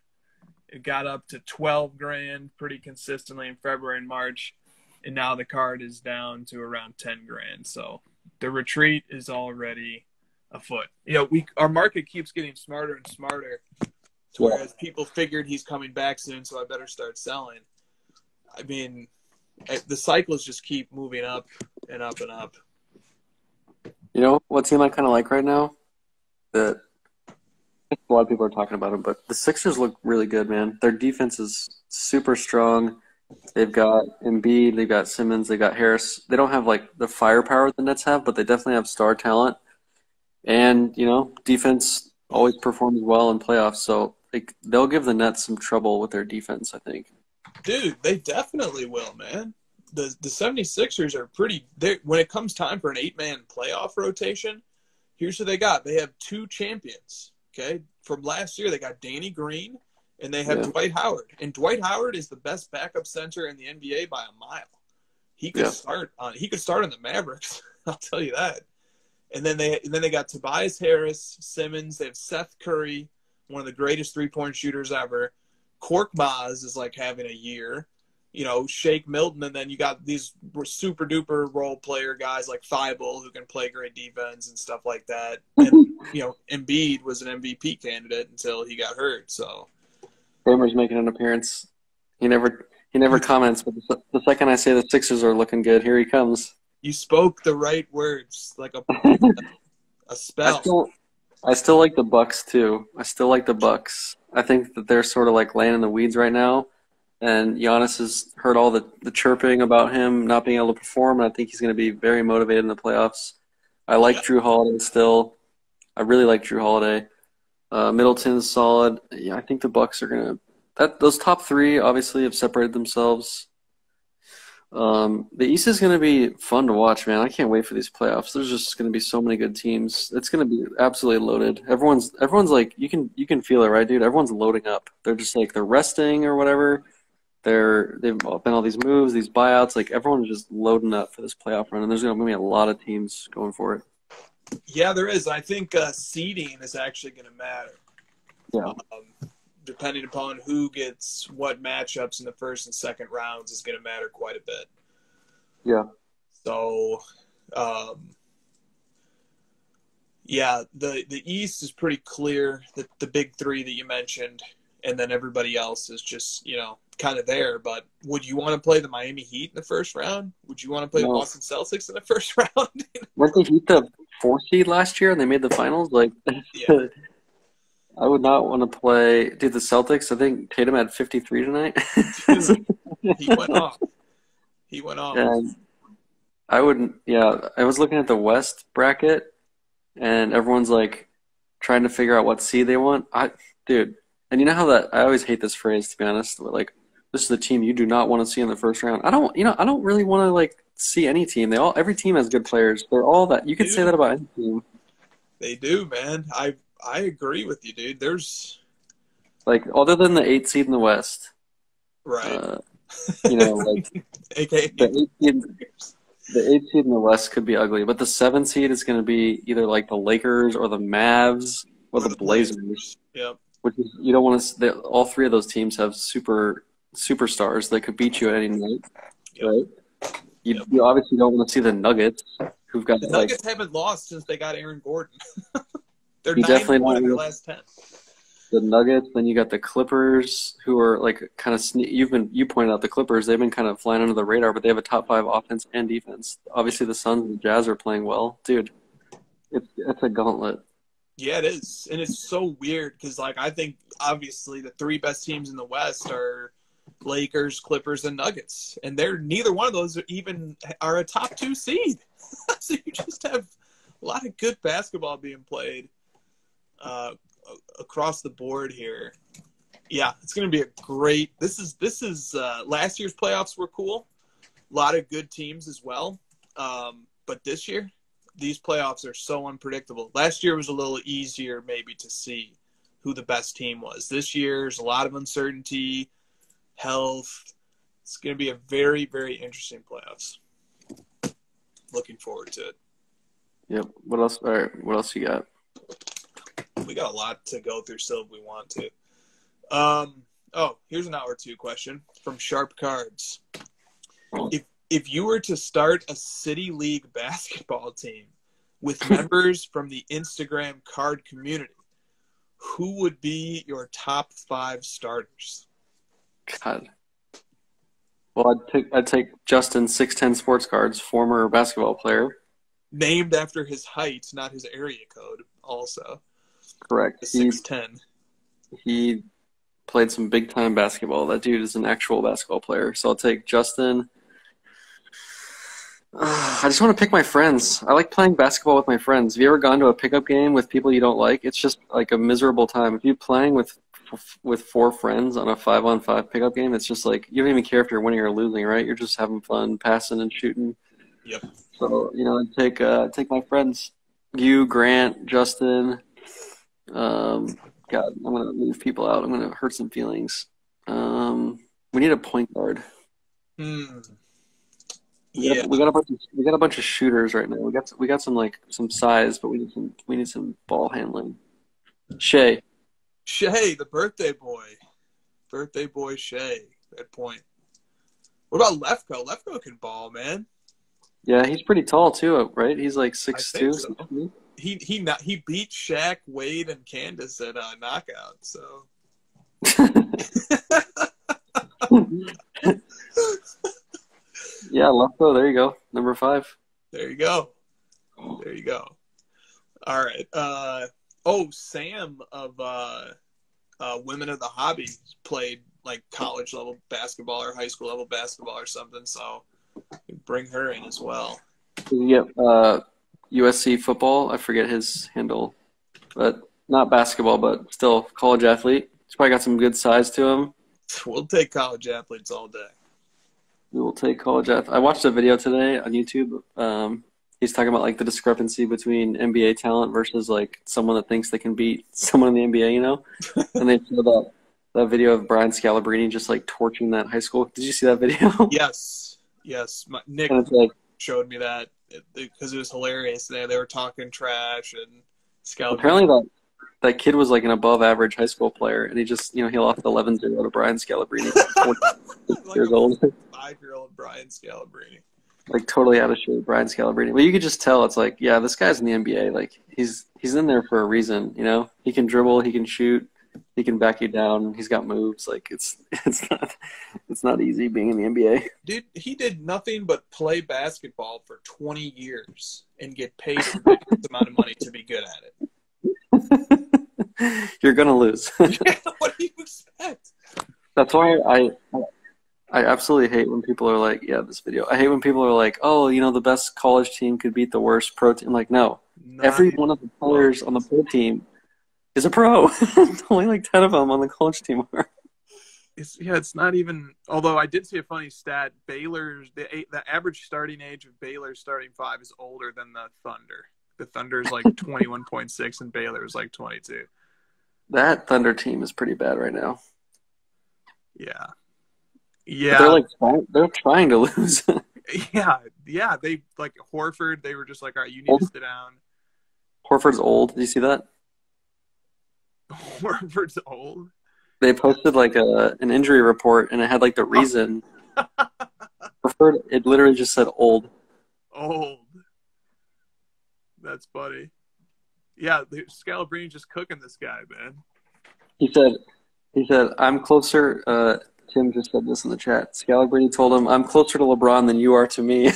Speaker 2: It got up to $12,000 pretty consistently in February and March, and now the card is down to around $10,000. So the retreat is already afoot. Our market keeps getting smarter and smarter, whereas people figured he's coming back soon, so I better start selling. I mean, the cycles just keep moving up and up and up.
Speaker 3: You know what team I kind of like right now? That a lot of people are talking about them, but the Sixers look really good, man. Their defense is super strong. They've got Embiid, they've got Simmons, they've got Harris. They don't have like the firepower the Nets have, but they definitely have star talent. And defense always performs well in playoffs, so they'll give the Nets some trouble with their defense, I think.
Speaker 2: Dude, they definitely will, man. The 76ers are pretty – when it comes time for an 8-man playoff rotation, here's who they got. They have 2 champions, okay? From last year, they got Danny Green, and they have Dwight Howard. And Dwight Howard is the best backup center in the NBA by a mile. He could start on the Mavericks, I'll tell you that. And then they got Tobias Harris, Simmons. They have Seth Curry, one of the greatest three-point shooters ever. Kork Maz is like having a year. Shake Milton, and then you got these super duper role player guys like Thibault who can play great defense and stuff like that. And Embiid was an MVP candidate until he got hurt. So
Speaker 3: Kramer's making an appearance. He never comments, but the second I say the Sixers are looking good, here he comes.
Speaker 2: You spoke the right words, like a spell.
Speaker 3: I still like the Bucks too. I still like the Bucks. I think that they're sort of like laying in the weeds right now. And Giannis has heard all the chirping about him not being able to perform, and I think he's going to be very motivated in the playoffs. I like Drew Holiday still. I really like Drew Holiday. Middleton's solid. Yeah, I think the Bucks are going to – those top 3 obviously have separated themselves. The East is going to be fun to watch, man. I can't wait for these playoffs. There's just going to be so many good teams. It's going to be absolutely loaded. Everyone's like you can feel it, right, dude? Everyone's loading up. They're just like they're resting or whatever. They've been all these moves, these buyouts. Like everyone's just loading up for this playoff run, and there's going to be a lot of teams going for it.
Speaker 2: Yeah, there is. I think seeding is actually going to matter.
Speaker 3: Yeah.
Speaker 2: Depending upon who gets what matchups in the first and second rounds is going to matter quite a bit.
Speaker 3: Yeah.
Speaker 2: So, yeah, the East is pretty clear. The big three that you mentioned, and then everybody else is just, kind of there. But would you want to play the Miami Heat in the first round? Would you want to play the Boston Celtics in the first round?
Speaker 3: Weren't the Heat the 4th seed last year and they made the finals? Like,
Speaker 2: yeah.
Speaker 3: I would not want to play. Dude, the Celtics, I think Tatum had 53 tonight.
Speaker 2: He went off.
Speaker 3: And I wouldn't, I was looking at the West bracket, and everyone's like trying to figure out what seed they want. Dude, and you know how that, I always hate this phrase, to be honest, but like, this is the team you do not want to see in the first round. I don't really want to like see any team. Every team has good players. They're all that. You could say that about any team.
Speaker 2: They do, man. I agree with you, dude. There's
Speaker 3: like other than the 8th seed in the West,
Speaker 2: right?
Speaker 3: Like
Speaker 2: AKA
Speaker 3: the 8th seed in the West could be ugly, but the 7th seed is going to be either like the Lakers or the Mavs or the Blazers.
Speaker 2: Yep.
Speaker 3: Which is you don't want to. All three of those teams have superstars that could beat you at any night, right? You obviously don't want to see the Nuggets, who've got
Speaker 2: the Nuggets haven't lost since they got Aaron Gordon. They're 9-1 in their last 10.
Speaker 3: The Nuggets, then you got the Clippers, who are like kind of you pointed out the Clippers. They've been kind of flying under the radar, but they have a top 5 offense and defense. Obviously, the Suns and the Jazz are playing well, dude. It's a gauntlet. Yeah,
Speaker 2: it is, and it's so weird because like I think obviously the 3 best teams in the West are Lakers, Clippers, and Nuggets, and neither one of those even are a top 2 seed. So you just have a lot of good basketball being played across the board here. Yeah, it's going to be a great. This is last year's playoffs were cool, a lot of good teams as well. But this year, these playoffs are so unpredictable. Last year was a little easier maybe to see who the best team was. This year, there's a lot of uncertainty, health. It's going to be a very, very interesting playoffs. Looking forward to it.
Speaker 3: Yep. What else? All right. What else you got?
Speaker 2: We got a lot to go through still if we want to. Here's an hour 2 question from Sharp Cards. If you were to start a city league basketball team with members from the Instagram card community, who would be your top 5 starters?
Speaker 3: God. Well, I'd take Justin 6'10" Sports Cards, former basketball player.
Speaker 2: Named after his height, not his area code, also.
Speaker 3: Correct.
Speaker 2: 6'10".
Speaker 3: He played some big-time basketball. That dude is an actual basketball player. So I'll take Justin. I just want to pick my friends. I like playing basketball with my friends. Have you ever gone to a pickup game with people you don't like? It's just like a miserable time. If you're playing with 4 friends on a 5-on-5 pickup game, it's just like you don't even care if you're winning or losing, right? You're just having fun, passing and shooting.
Speaker 2: Yep.
Speaker 3: So I'd take my friends. You, Grant, Justin. God, I'm gonna leave people out. I'm gonna hurt some feelings. We need a point guard.
Speaker 2: Yeah,
Speaker 3: we got a bunch of shooters right now. We got some size, but we need some ball handling. Shea,
Speaker 2: the birthday boy Shea at point. What about Lefko? Lefko can ball, man.
Speaker 3: Yeah, he's pretty tall too, right? He's like 6'2".
Speaker 2: So. He beat Shaq, Wade, and Candace at knockout. So.
Speaker 3: Yeah, Lefko. There you go. Number 5.
Speaker 2: There you go. All right. Sam of Women of the Hobby played like college level basketball or high school level basketball or something. So bring her in as well.
Speaker 3: Yep. USC football. I forget his handle, but not basketball, but still college athlete. He's probably got some good size to him.
Speaker 2: We'll take college athletes all day.
Speaker 3: We will take college I watched a video today on YouTube. He's talking about like the discrepancy between NBA talent versus like someone that thinks they can beat someone in the NBA, you know? And they showed that video of Brian Scalabrine just like torching that high school. Did you see that video?
Speaker 2: Yes. Nick
Speaker 3: And it's like,
Speaker 2: showed me that because it was hilarious. They were talking trash and Scalabrine.
Speaker 3: apparently that kid was like an above average high school player, and he just, you know, he lost 11-0 to Brian Scalabrine, 46
Speaker 2: like
Speaker 3: years old.
Speaker 2: 5-year-old Brian Scalabrine.
Speaker 3: Like totally out of shape, Brian Scalabrine. But you could just tell it's like, yeah, this guy's in the NBA. Like he's in there for a reason, you know? He can dribble, he can shoot, he can back you down, he's got moves. Like it's not easy being in the NBA.
Speaker 2: Dude, he did nothing but play basketball for 20 years and get paid a ridiculous amount of money to be good at it.
Speaker 3: You're gonna lose.
Speaker 2: Yeah, what do you expect?
Speaker 3: That's why I absolutely hate when people are like, yeah, this video. I hate when people are like, oh, you know, the best college team could beat the worst pro team. I'm like, no. Every one of the players on the pro team is a pro. Only like 10 of them on the college team are.
Speaker 2: It's not even. Although I did see a funny stat. Baylor's the average starting age of Baylor's starting five is older than the Thunder. The Thunder's like 21.6 and Baylor's like 22.
Speaker 3: That Thunder team is pretty bad right now.
Speaker 2: Yeah.
Speaker 3: But they're trying to lose.
Speaker 2: Yeah. They like Horford. They were just like, all right, you need to sit down.
Speaker 3: Horford's old. Did you see that?
Speaker 2: Horford's old.
Speaker 3: They posted like an injury report, and it had like the reason. Horford, it literally just said old.
Speaker 2: Old. That's funny. Yeah, Scalabrine just cooking this guy, man.
Speaker 3: He said, I'm closer. Tim just said this in the chat. Scalabrine told him, I'm closer to LeBron than you are to me.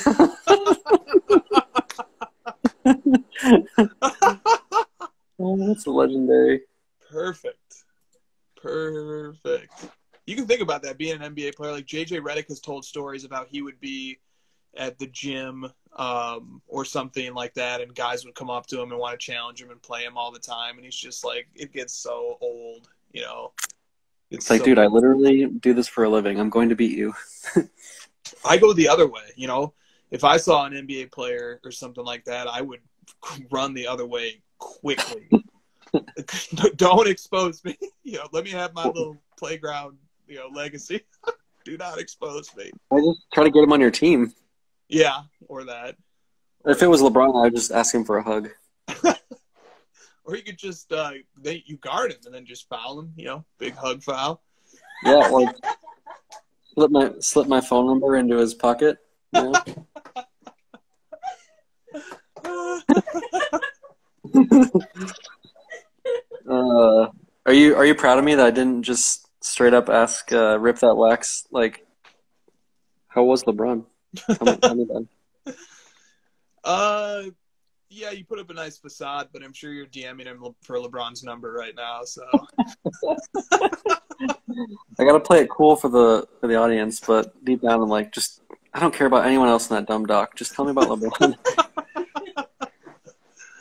Speaker 3: Oh, that's legendary.
Speaker 2: Perfect. You can think about that, being an NBA player. Like JJ Redick has told stories about he would be at the gym or something like that, and guys would come up to him and want to challenge him and play him all the time, and he's just like, it gets so old, you know.
Speaker 3: It's like, dude, I literally do this for a living. I'm going to beat you.
Speaker 2: I go the other way, you know. If I saw an NBA player or something like that, I would run the other way quickly. Don't expose me. You know, let me have my little playground, you know, legacy. Do not expose me.
Speaker 3: I just try to get him on your team.
Speaker 2: Yeah, or that.
Speaker 3: If it was LeBron, I would just ask him for a hug.
Speaker 2: Or you could just you guard him and then just foul him, you know, big hug foul.
Speaker 3: Yeah, like slip my phone number into his pocket. You know? Are you proud of me that I didn't just straight up ask Rip That Wax, like, how was LeBron? Tell me that.
Speaker 2: Yeah, you put up a nice facade, but I'm sure you're DMing him for LeBron's number right now. So
Speaker 3: I gotta play it cool for the audience, but deep down I'm like, just I don't care about anyone else in that dumb doc. Just tell me about LeBron.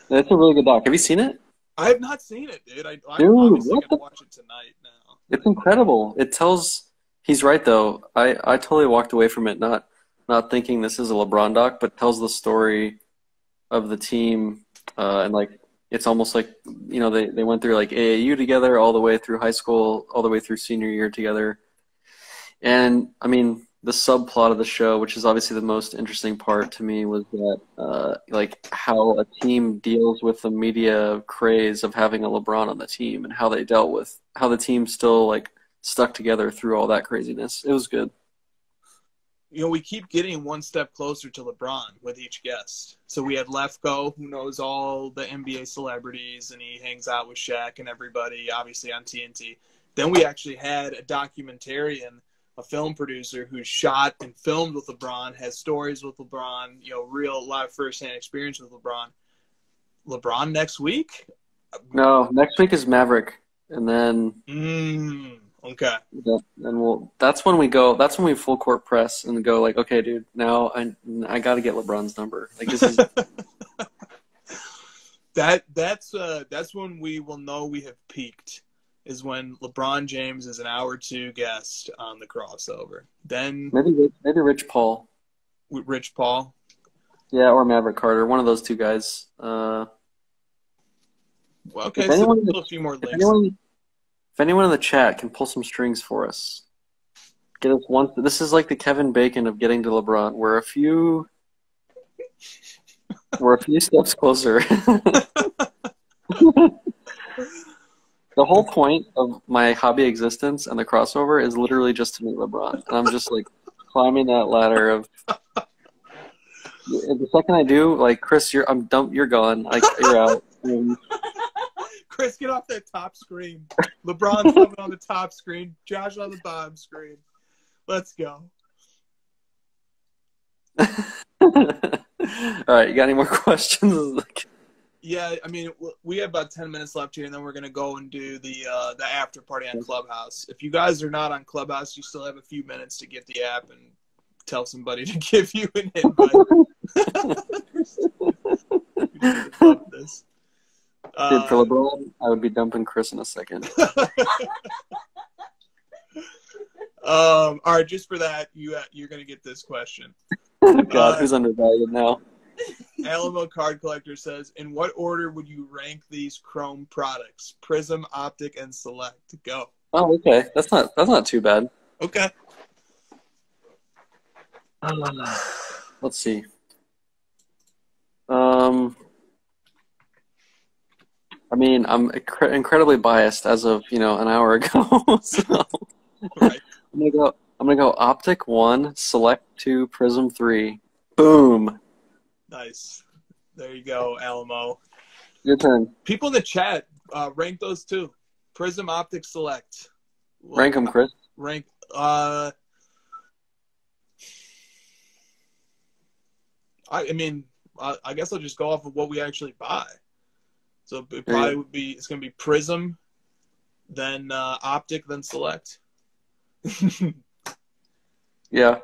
Speaker 3: It's a really good doc. Have you seen it?
Speaker 2: I have not seen it, dude. I'm obviously gonna watch it tonight now.
Speaker 3: It's incredible. It tells. He's right though. I totally walked away from it not thinking this is a LeBron doc, but tells the story of the team, and like it's almost like, you know, they went through like AAU together all the way through high school, all the way through senior year together. And I mean, the subplot of the show, which is obviously the most interesting part to me, was that like how a team deals with the media craze of having a LeBron on the team, and how they dealt with how the team still like stuck together through all that craziness. It was good.
Speaker 2: You know, we keep getting one step closer to LeBron with each guest. So we had Lefko, who knows all the NBA celebrities, and he hangs out with Shaq and everybody, obviously on TNT. Then we actually had a documentarian, a film producer who shot and filmed with LeBron, has stories with LeBron, you know, real live firsthand experience with LeBron. LeBron next week?
Speaker 3: No, next week is Maverick, and then
Speaker 2: okay.
Speaker 3: Yeah, and that's when we go. That's when we full court press and go like, okay, dude, now I got to get LeBron's number. Like this is
Speaker 2: that's when we will know we have peaked. is when LeBron James is an hour 2 guest on the crossover. Then
Speaker 3: Maybe Rich Paul.
Speaker 2: Rich Paul.
Speaker 3: Yeah, or Maverick Carter. One of those two guys.
Speaker 2: Well, okay,
Speaker 3: If anyone,
Speaker 2: so still a few more
Speaker 3: if
Speaker 2: links.
Speaker 3: anyone in the chat can pull some strings for us, get us one. This is like the Kevin Bacon of getting to LeBron. We're a few steps closer. The whole point of my hobby existence and the crossover is literally just to meet LeBron. And I'm just like climbing that ladder of. The second I do, like Chris, you're gone. Like you're out.
Speaker 2: Chris, get off that top screen. LeBron's coming on the top screen. Josh on the bottom screen. Let's go.
Speaker 3: All right, you got any more questions?
Speaker 2: Yeah, I mean, we have about 10 minutes left here, and then we're going to go and do the after party on Clubhouse. If you guys are not on Clubhouse, you still have a few minutes to get the app and tell somebody to give you an invite. Love this.
Speaker 3: Dude, for LeBron, I would be dumping Chris in a second.
Speaker 2: All right, just for that, you're going to get this question.
Speaker 3: God, who's undervalued now?
Speaker 2: Alamo Card Collector says, in what order would you rank these Chrome products? Prism, Optic, and Select. Go.
Speaker 3: Oh, okay. That's not too bad.
Speaker 2: Okay.
Speaker 3: Let's see. I mean, I'm incredibly biased as of an hour ago. So
Speaker 2: Right.
Speaker 3: I'm gonna go Optic 1, Select 2, Prism 3. Boom.
Speaker 2: Nice. There you go, Alamo.
Speaker 3: Your turn.
Speaker 2: People in the chat, rank those two. Prism, Optic, Select.
Speaker 3: Rank them, Chris.
Speaker 2: Rank. I mean, I guess I'll just go off of what we actually buy. So it probably would be, it's going to be Prism, then Optic, then Select.
Speaker 3: Yeah.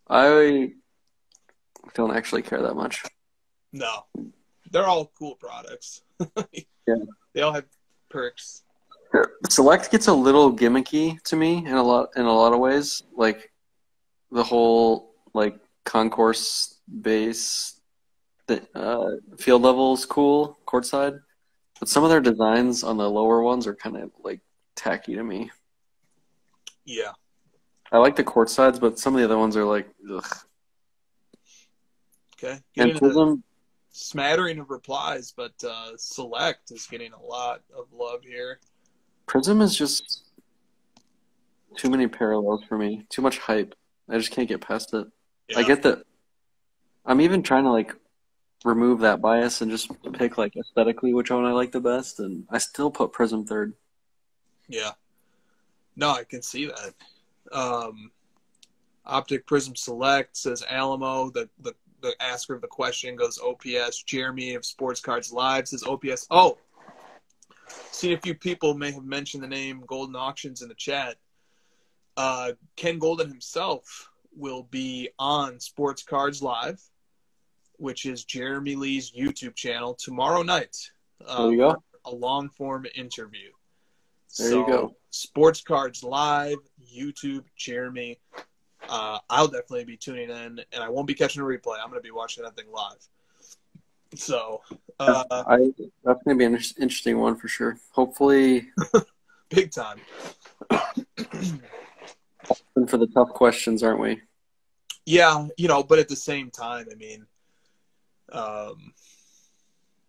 Speaker 3: I don't actually care that much.
Speaker 2: No. They're all cool products.
Speaker 3: Yeah.
Speaker 2: They all have perks.
Speaker 3: Select gets a little gimmicky to me in a lot of ways. Like the whole concourse base field level is cool courtside, but some of their designs on the lower ones are kind of tacky to me.
Speaker 2: Yeah.
Speaker 3: I like the court sides, but some of the other ones are ugh.
Speaker 2: Okay.
Speaker 3: And Prism,
Speaker 2: smattering of replies, but Select is getting a lot of love here.
Speaker 3: Prism is just too many parallels for me. Too much hype. I just can't get past it.
Speaker 2: Yeah.
Speaker 3: I get that. I'm even trying to remove that bias and just pick aesthetically which one I like the best, and I still put Prism third.
Speaker 2: Yeah. No, I can see that. Optic Prism Select says Alamo. The asker of the question goes OPS. Jeremy of Sports Cards Live says OPS. Oh, seen a few people may have mentioned the name Golden Auctions in the chat. Ken Golden himself will be on Sports Cards Live, which is Jeremy Lee's YouTube channel, tomorrow night.
Speaker 3: There you go.
Speaker 2: A long-form interview.
Speaker 3: There you go.
Speaker 2: Sports Cards Live, YouTube, Jeremy. I'll definitely be tuning in, and I won't be catching a replay. I'm going to be watching that thing live. So,
Speaker 3: that's going to be an interesting one for sure. Hopefully,
Speaker 2: big time.
Speaker 3: For the tough questions, aren't we?
Speaker 2: Yeah, but at the same time, I mean,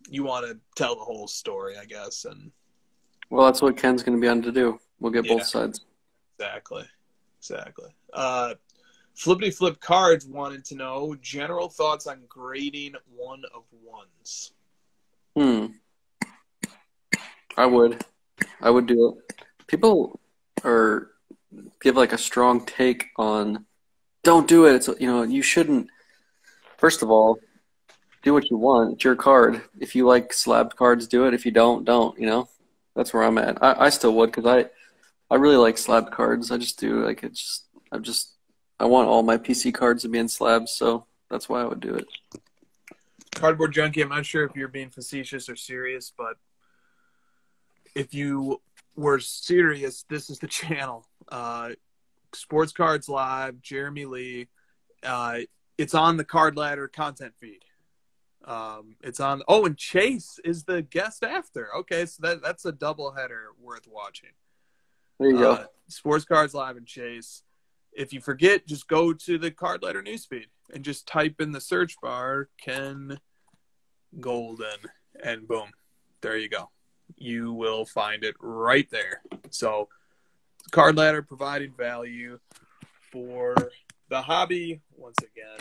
Speaker 2: you want to tell the whole story, I guess, and
Speaker 3: well, that's what Ken's going to be on to do. We'll get both sides.
Speaker 2: Exactly. Flippity Flip Cards wanted to know general thoughts on grading 1 of 1s.
Speaker 3: I would do it. People give a strong take on don't do it. It's you shouldn't. First of all, do what you want. It's your card. If you like slabbed cards, do it. If you don't. That's where I'm at. I still would because I really like slabbed cards. I just do. I want all my PC cards to be in slabs, so that's why I would do it.
Speaker 2: Cardboard Junkie, I'm not sure if you're being facetious or serious, but if you we're serious, this is the channel. Sports Cards Live, Jeremy Lee. It's on the Card Ladder content feed. It's on. Oh, and Chase is the guest after. Okay, so that's a double header worth watching.
Speaker 3: There you go.
Speaker 2: Sports Cards Live and Chase. If you forget, just go to the Card Ladder newsfeed and just type in the search bar Ken Golden, and boom, there you go. You will find it right there. So, Card Ladder providing value for the hobby once again.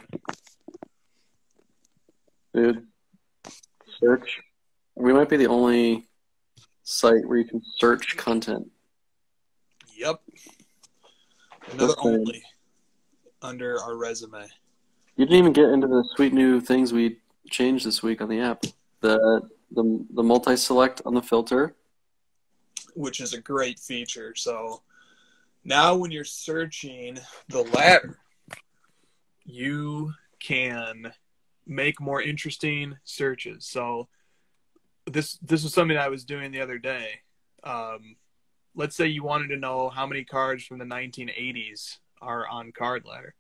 Speaker 3: Dude, search. We might be the only site where you can search content.
Speaker 2: Yep. Another only under our resume.
Speaker 3: You didn't even get into the sweet new things we changed this week on the app. The multi-select on the filter.
Speaker 2: Which is a great feature. So now when you're searching the ladder, you can make more interesting searches. So this was something I was doing the other day. Let's say you wanted to know how many cards from the 1980s are on Card Ladder.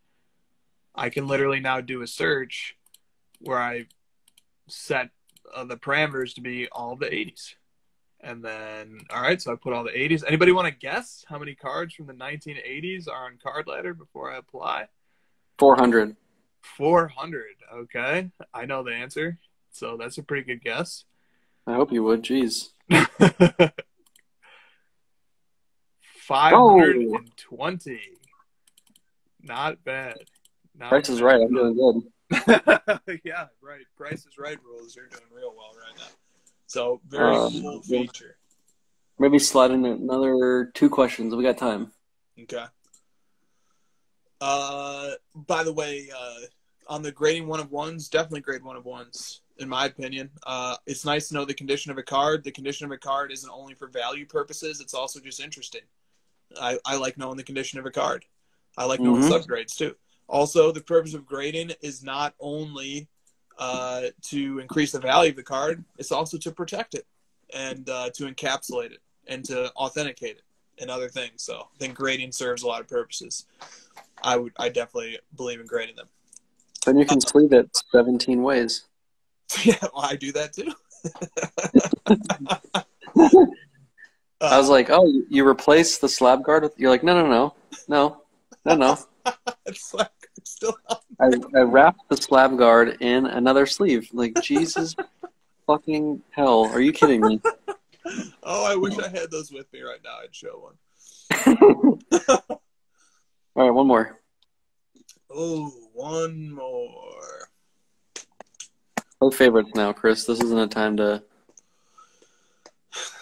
Speaker 2: I can literally now do a search where I set the parameters to be all of the 80s. And then, all right, so I put all the 80s. Anybody want to guess how many cards from the 1980s are on Card Ladder before I apply?
Speaker 3: 400.
Speaker 2: 400. Okay. I know the answer. So that's a pretty good guess.
Speaker 3: I hope you would. Jeez.
Speaker 2: 520. Not bad.
Speaker 3: Price is right. I'm doing good.
Speaker 2: Yeah, right. Price is right rules are doing real well right now. So, very cool feature.
Speaker 3: Maybe slide in another 2 questions. We got time.
Speaker 2: Okay. By the way, on the grading 1 of 1s, definitely grade 1 of 1s, in my opinion. It's nice to know the condition of a card. The condition of a card isn't only for value purposes. It's also just interesting. I like knowing the condition of a card. I like knowing subgrades, too. Also, the purpose of grading is not only to increase the value of the card, it's also to protect it and to encapsulate it and to authenticate it and other things. So I think grading serves a lot of purposes. I definitely believe in grading them.
Speaker 3: Then you can sleeve it 17 ways.
Speaker 2: Yeah, well, I do that too.
Speaker 3: I was like, oh, you replace the slab guard with... You're like, no.
Speaker 2: It's like it's still on.
Speaker 3: I wrapped the slab guard in another sleeve. Like, Jesus fucking hell. Are you kidding me?
Speaker 2: Oh, I wish I had those with me right now. I'd show one.
Speaker 3: All right, one more.
Speaker 2: Oh, one more.
Speaker 3: No favorites now, Chris. This isn't a time to...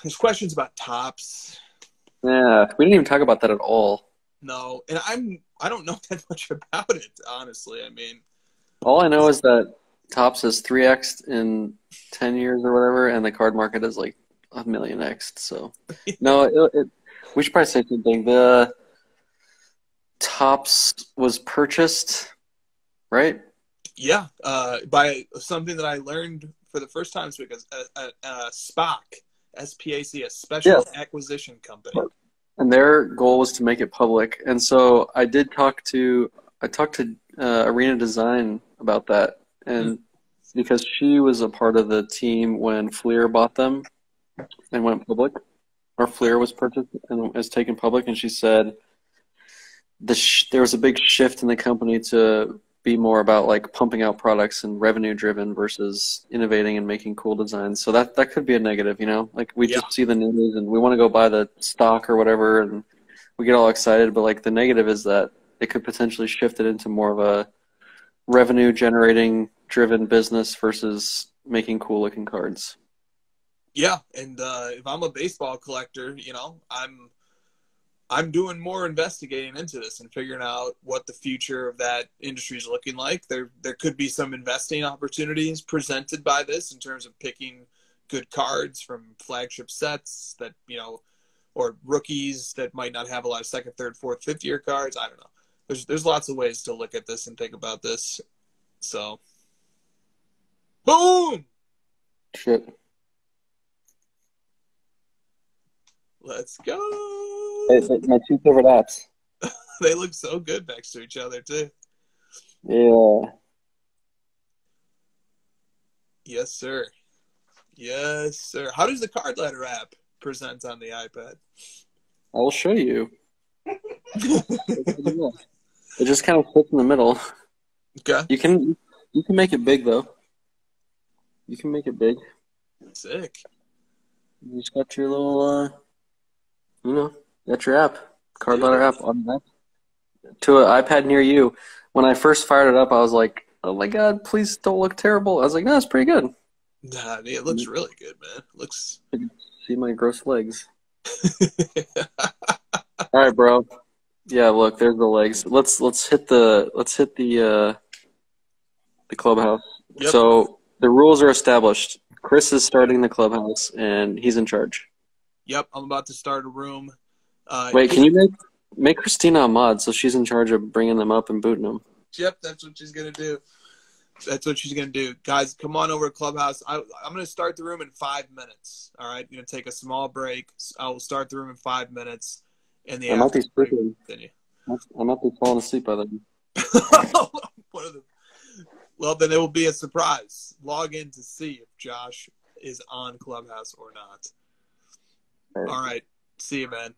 Speaker 2: There's questions about tops.
Speaker 3: Yeah, we didn't even talk about that at all.
Speaker 2: No, and I don't know that much about it, honestly. I mean,
Speaker 3: all I know is that Topps is 3x'd in 10 years or whatever, and the card market is like 1,000,000x'd. So, no, we should probably say something. The Topps was purchased, right?
Speaker 2: Yeah, by something that I learned for the first time this week, a SPAC, SPAC, a special acquisition company.
Speaker 3: And their goal was to make it public. And so I talked to Arena Design about that. And because she was a part of the team when Fleer bought them and went public, or Fleer was purchased and was taken public, and she said there was a big shift in the company to be more about like pumping out products and revenue driven versus innovating and making cool designs. So that could be a negative, you know, like we just see the news and we want to go buy the stock or whatever and we get all excited. But like the negative is that it could potentially shift it into more of a revenue generating driven business versus making cool looking cards.
Speaker 2: Yeah. And if I'm a baseball collector, you know, I'm doing more investigating into this and figuring out what the future of that industry is looking like. There could be some investing opportunities presented by this in terms of picking good cards from flagship sets that, you know, or rookies that might not have a lot of second, third, fourth, fifth year cards. I don't know. There's lots of ways to look at this and think about this. So, boom!
Speaker 3: Shit.
Speaker 2: Let's go.
Speaker 3: My two favorite apps.
Speaker 2: They look so good next to each other, too.
Speaker 3: Yeah.
Speaker 2: Yes, sir. Yes, sir. How does the card letter app present on the iPad?
Speaker 3: I will show you. It just kind of sits in the middle.
Speaker 2: Okay.
Speaker 3: You can make it big though. You can make it big.
Speaker 2: Sick.
Speaker 3: You just got your little, got your app, card letter app on that to an iPad near you. When I first fired it up, I was like, "Oh my God, please don't look terrible." I was like, "No, it's pretty good."
Speaker 2: Nah, it looks really good, man. Looks.
Speaker 3: You can see my gross legs. All right, bro. Yeah, look, there's the legs. Let's hit the clubhouse.
Speaker 2: Yep.
Speaker 3: So the rules are established. Chris is starting the clubhouse, and he's in charge.
Speaker 2: Yep, I'm about to start a room.
Speaker 3: Wait, can you make Christina a mod so she's in charge of bringing them up and booting them?
Speaker 2: Yep, that's what she's gonna do. Guys, come on over to Clubhouse. I'm going to start the room in 5 minutes. All right, going to take a small break. I will start the room in 5 minutes. And
Speaker 3: I might be sleeping. I might be falling asleep by then.
Speaker 2: Well, then it will be a surprise. Log in to see if Josh is on Clubhouse or not. All right. See you, man.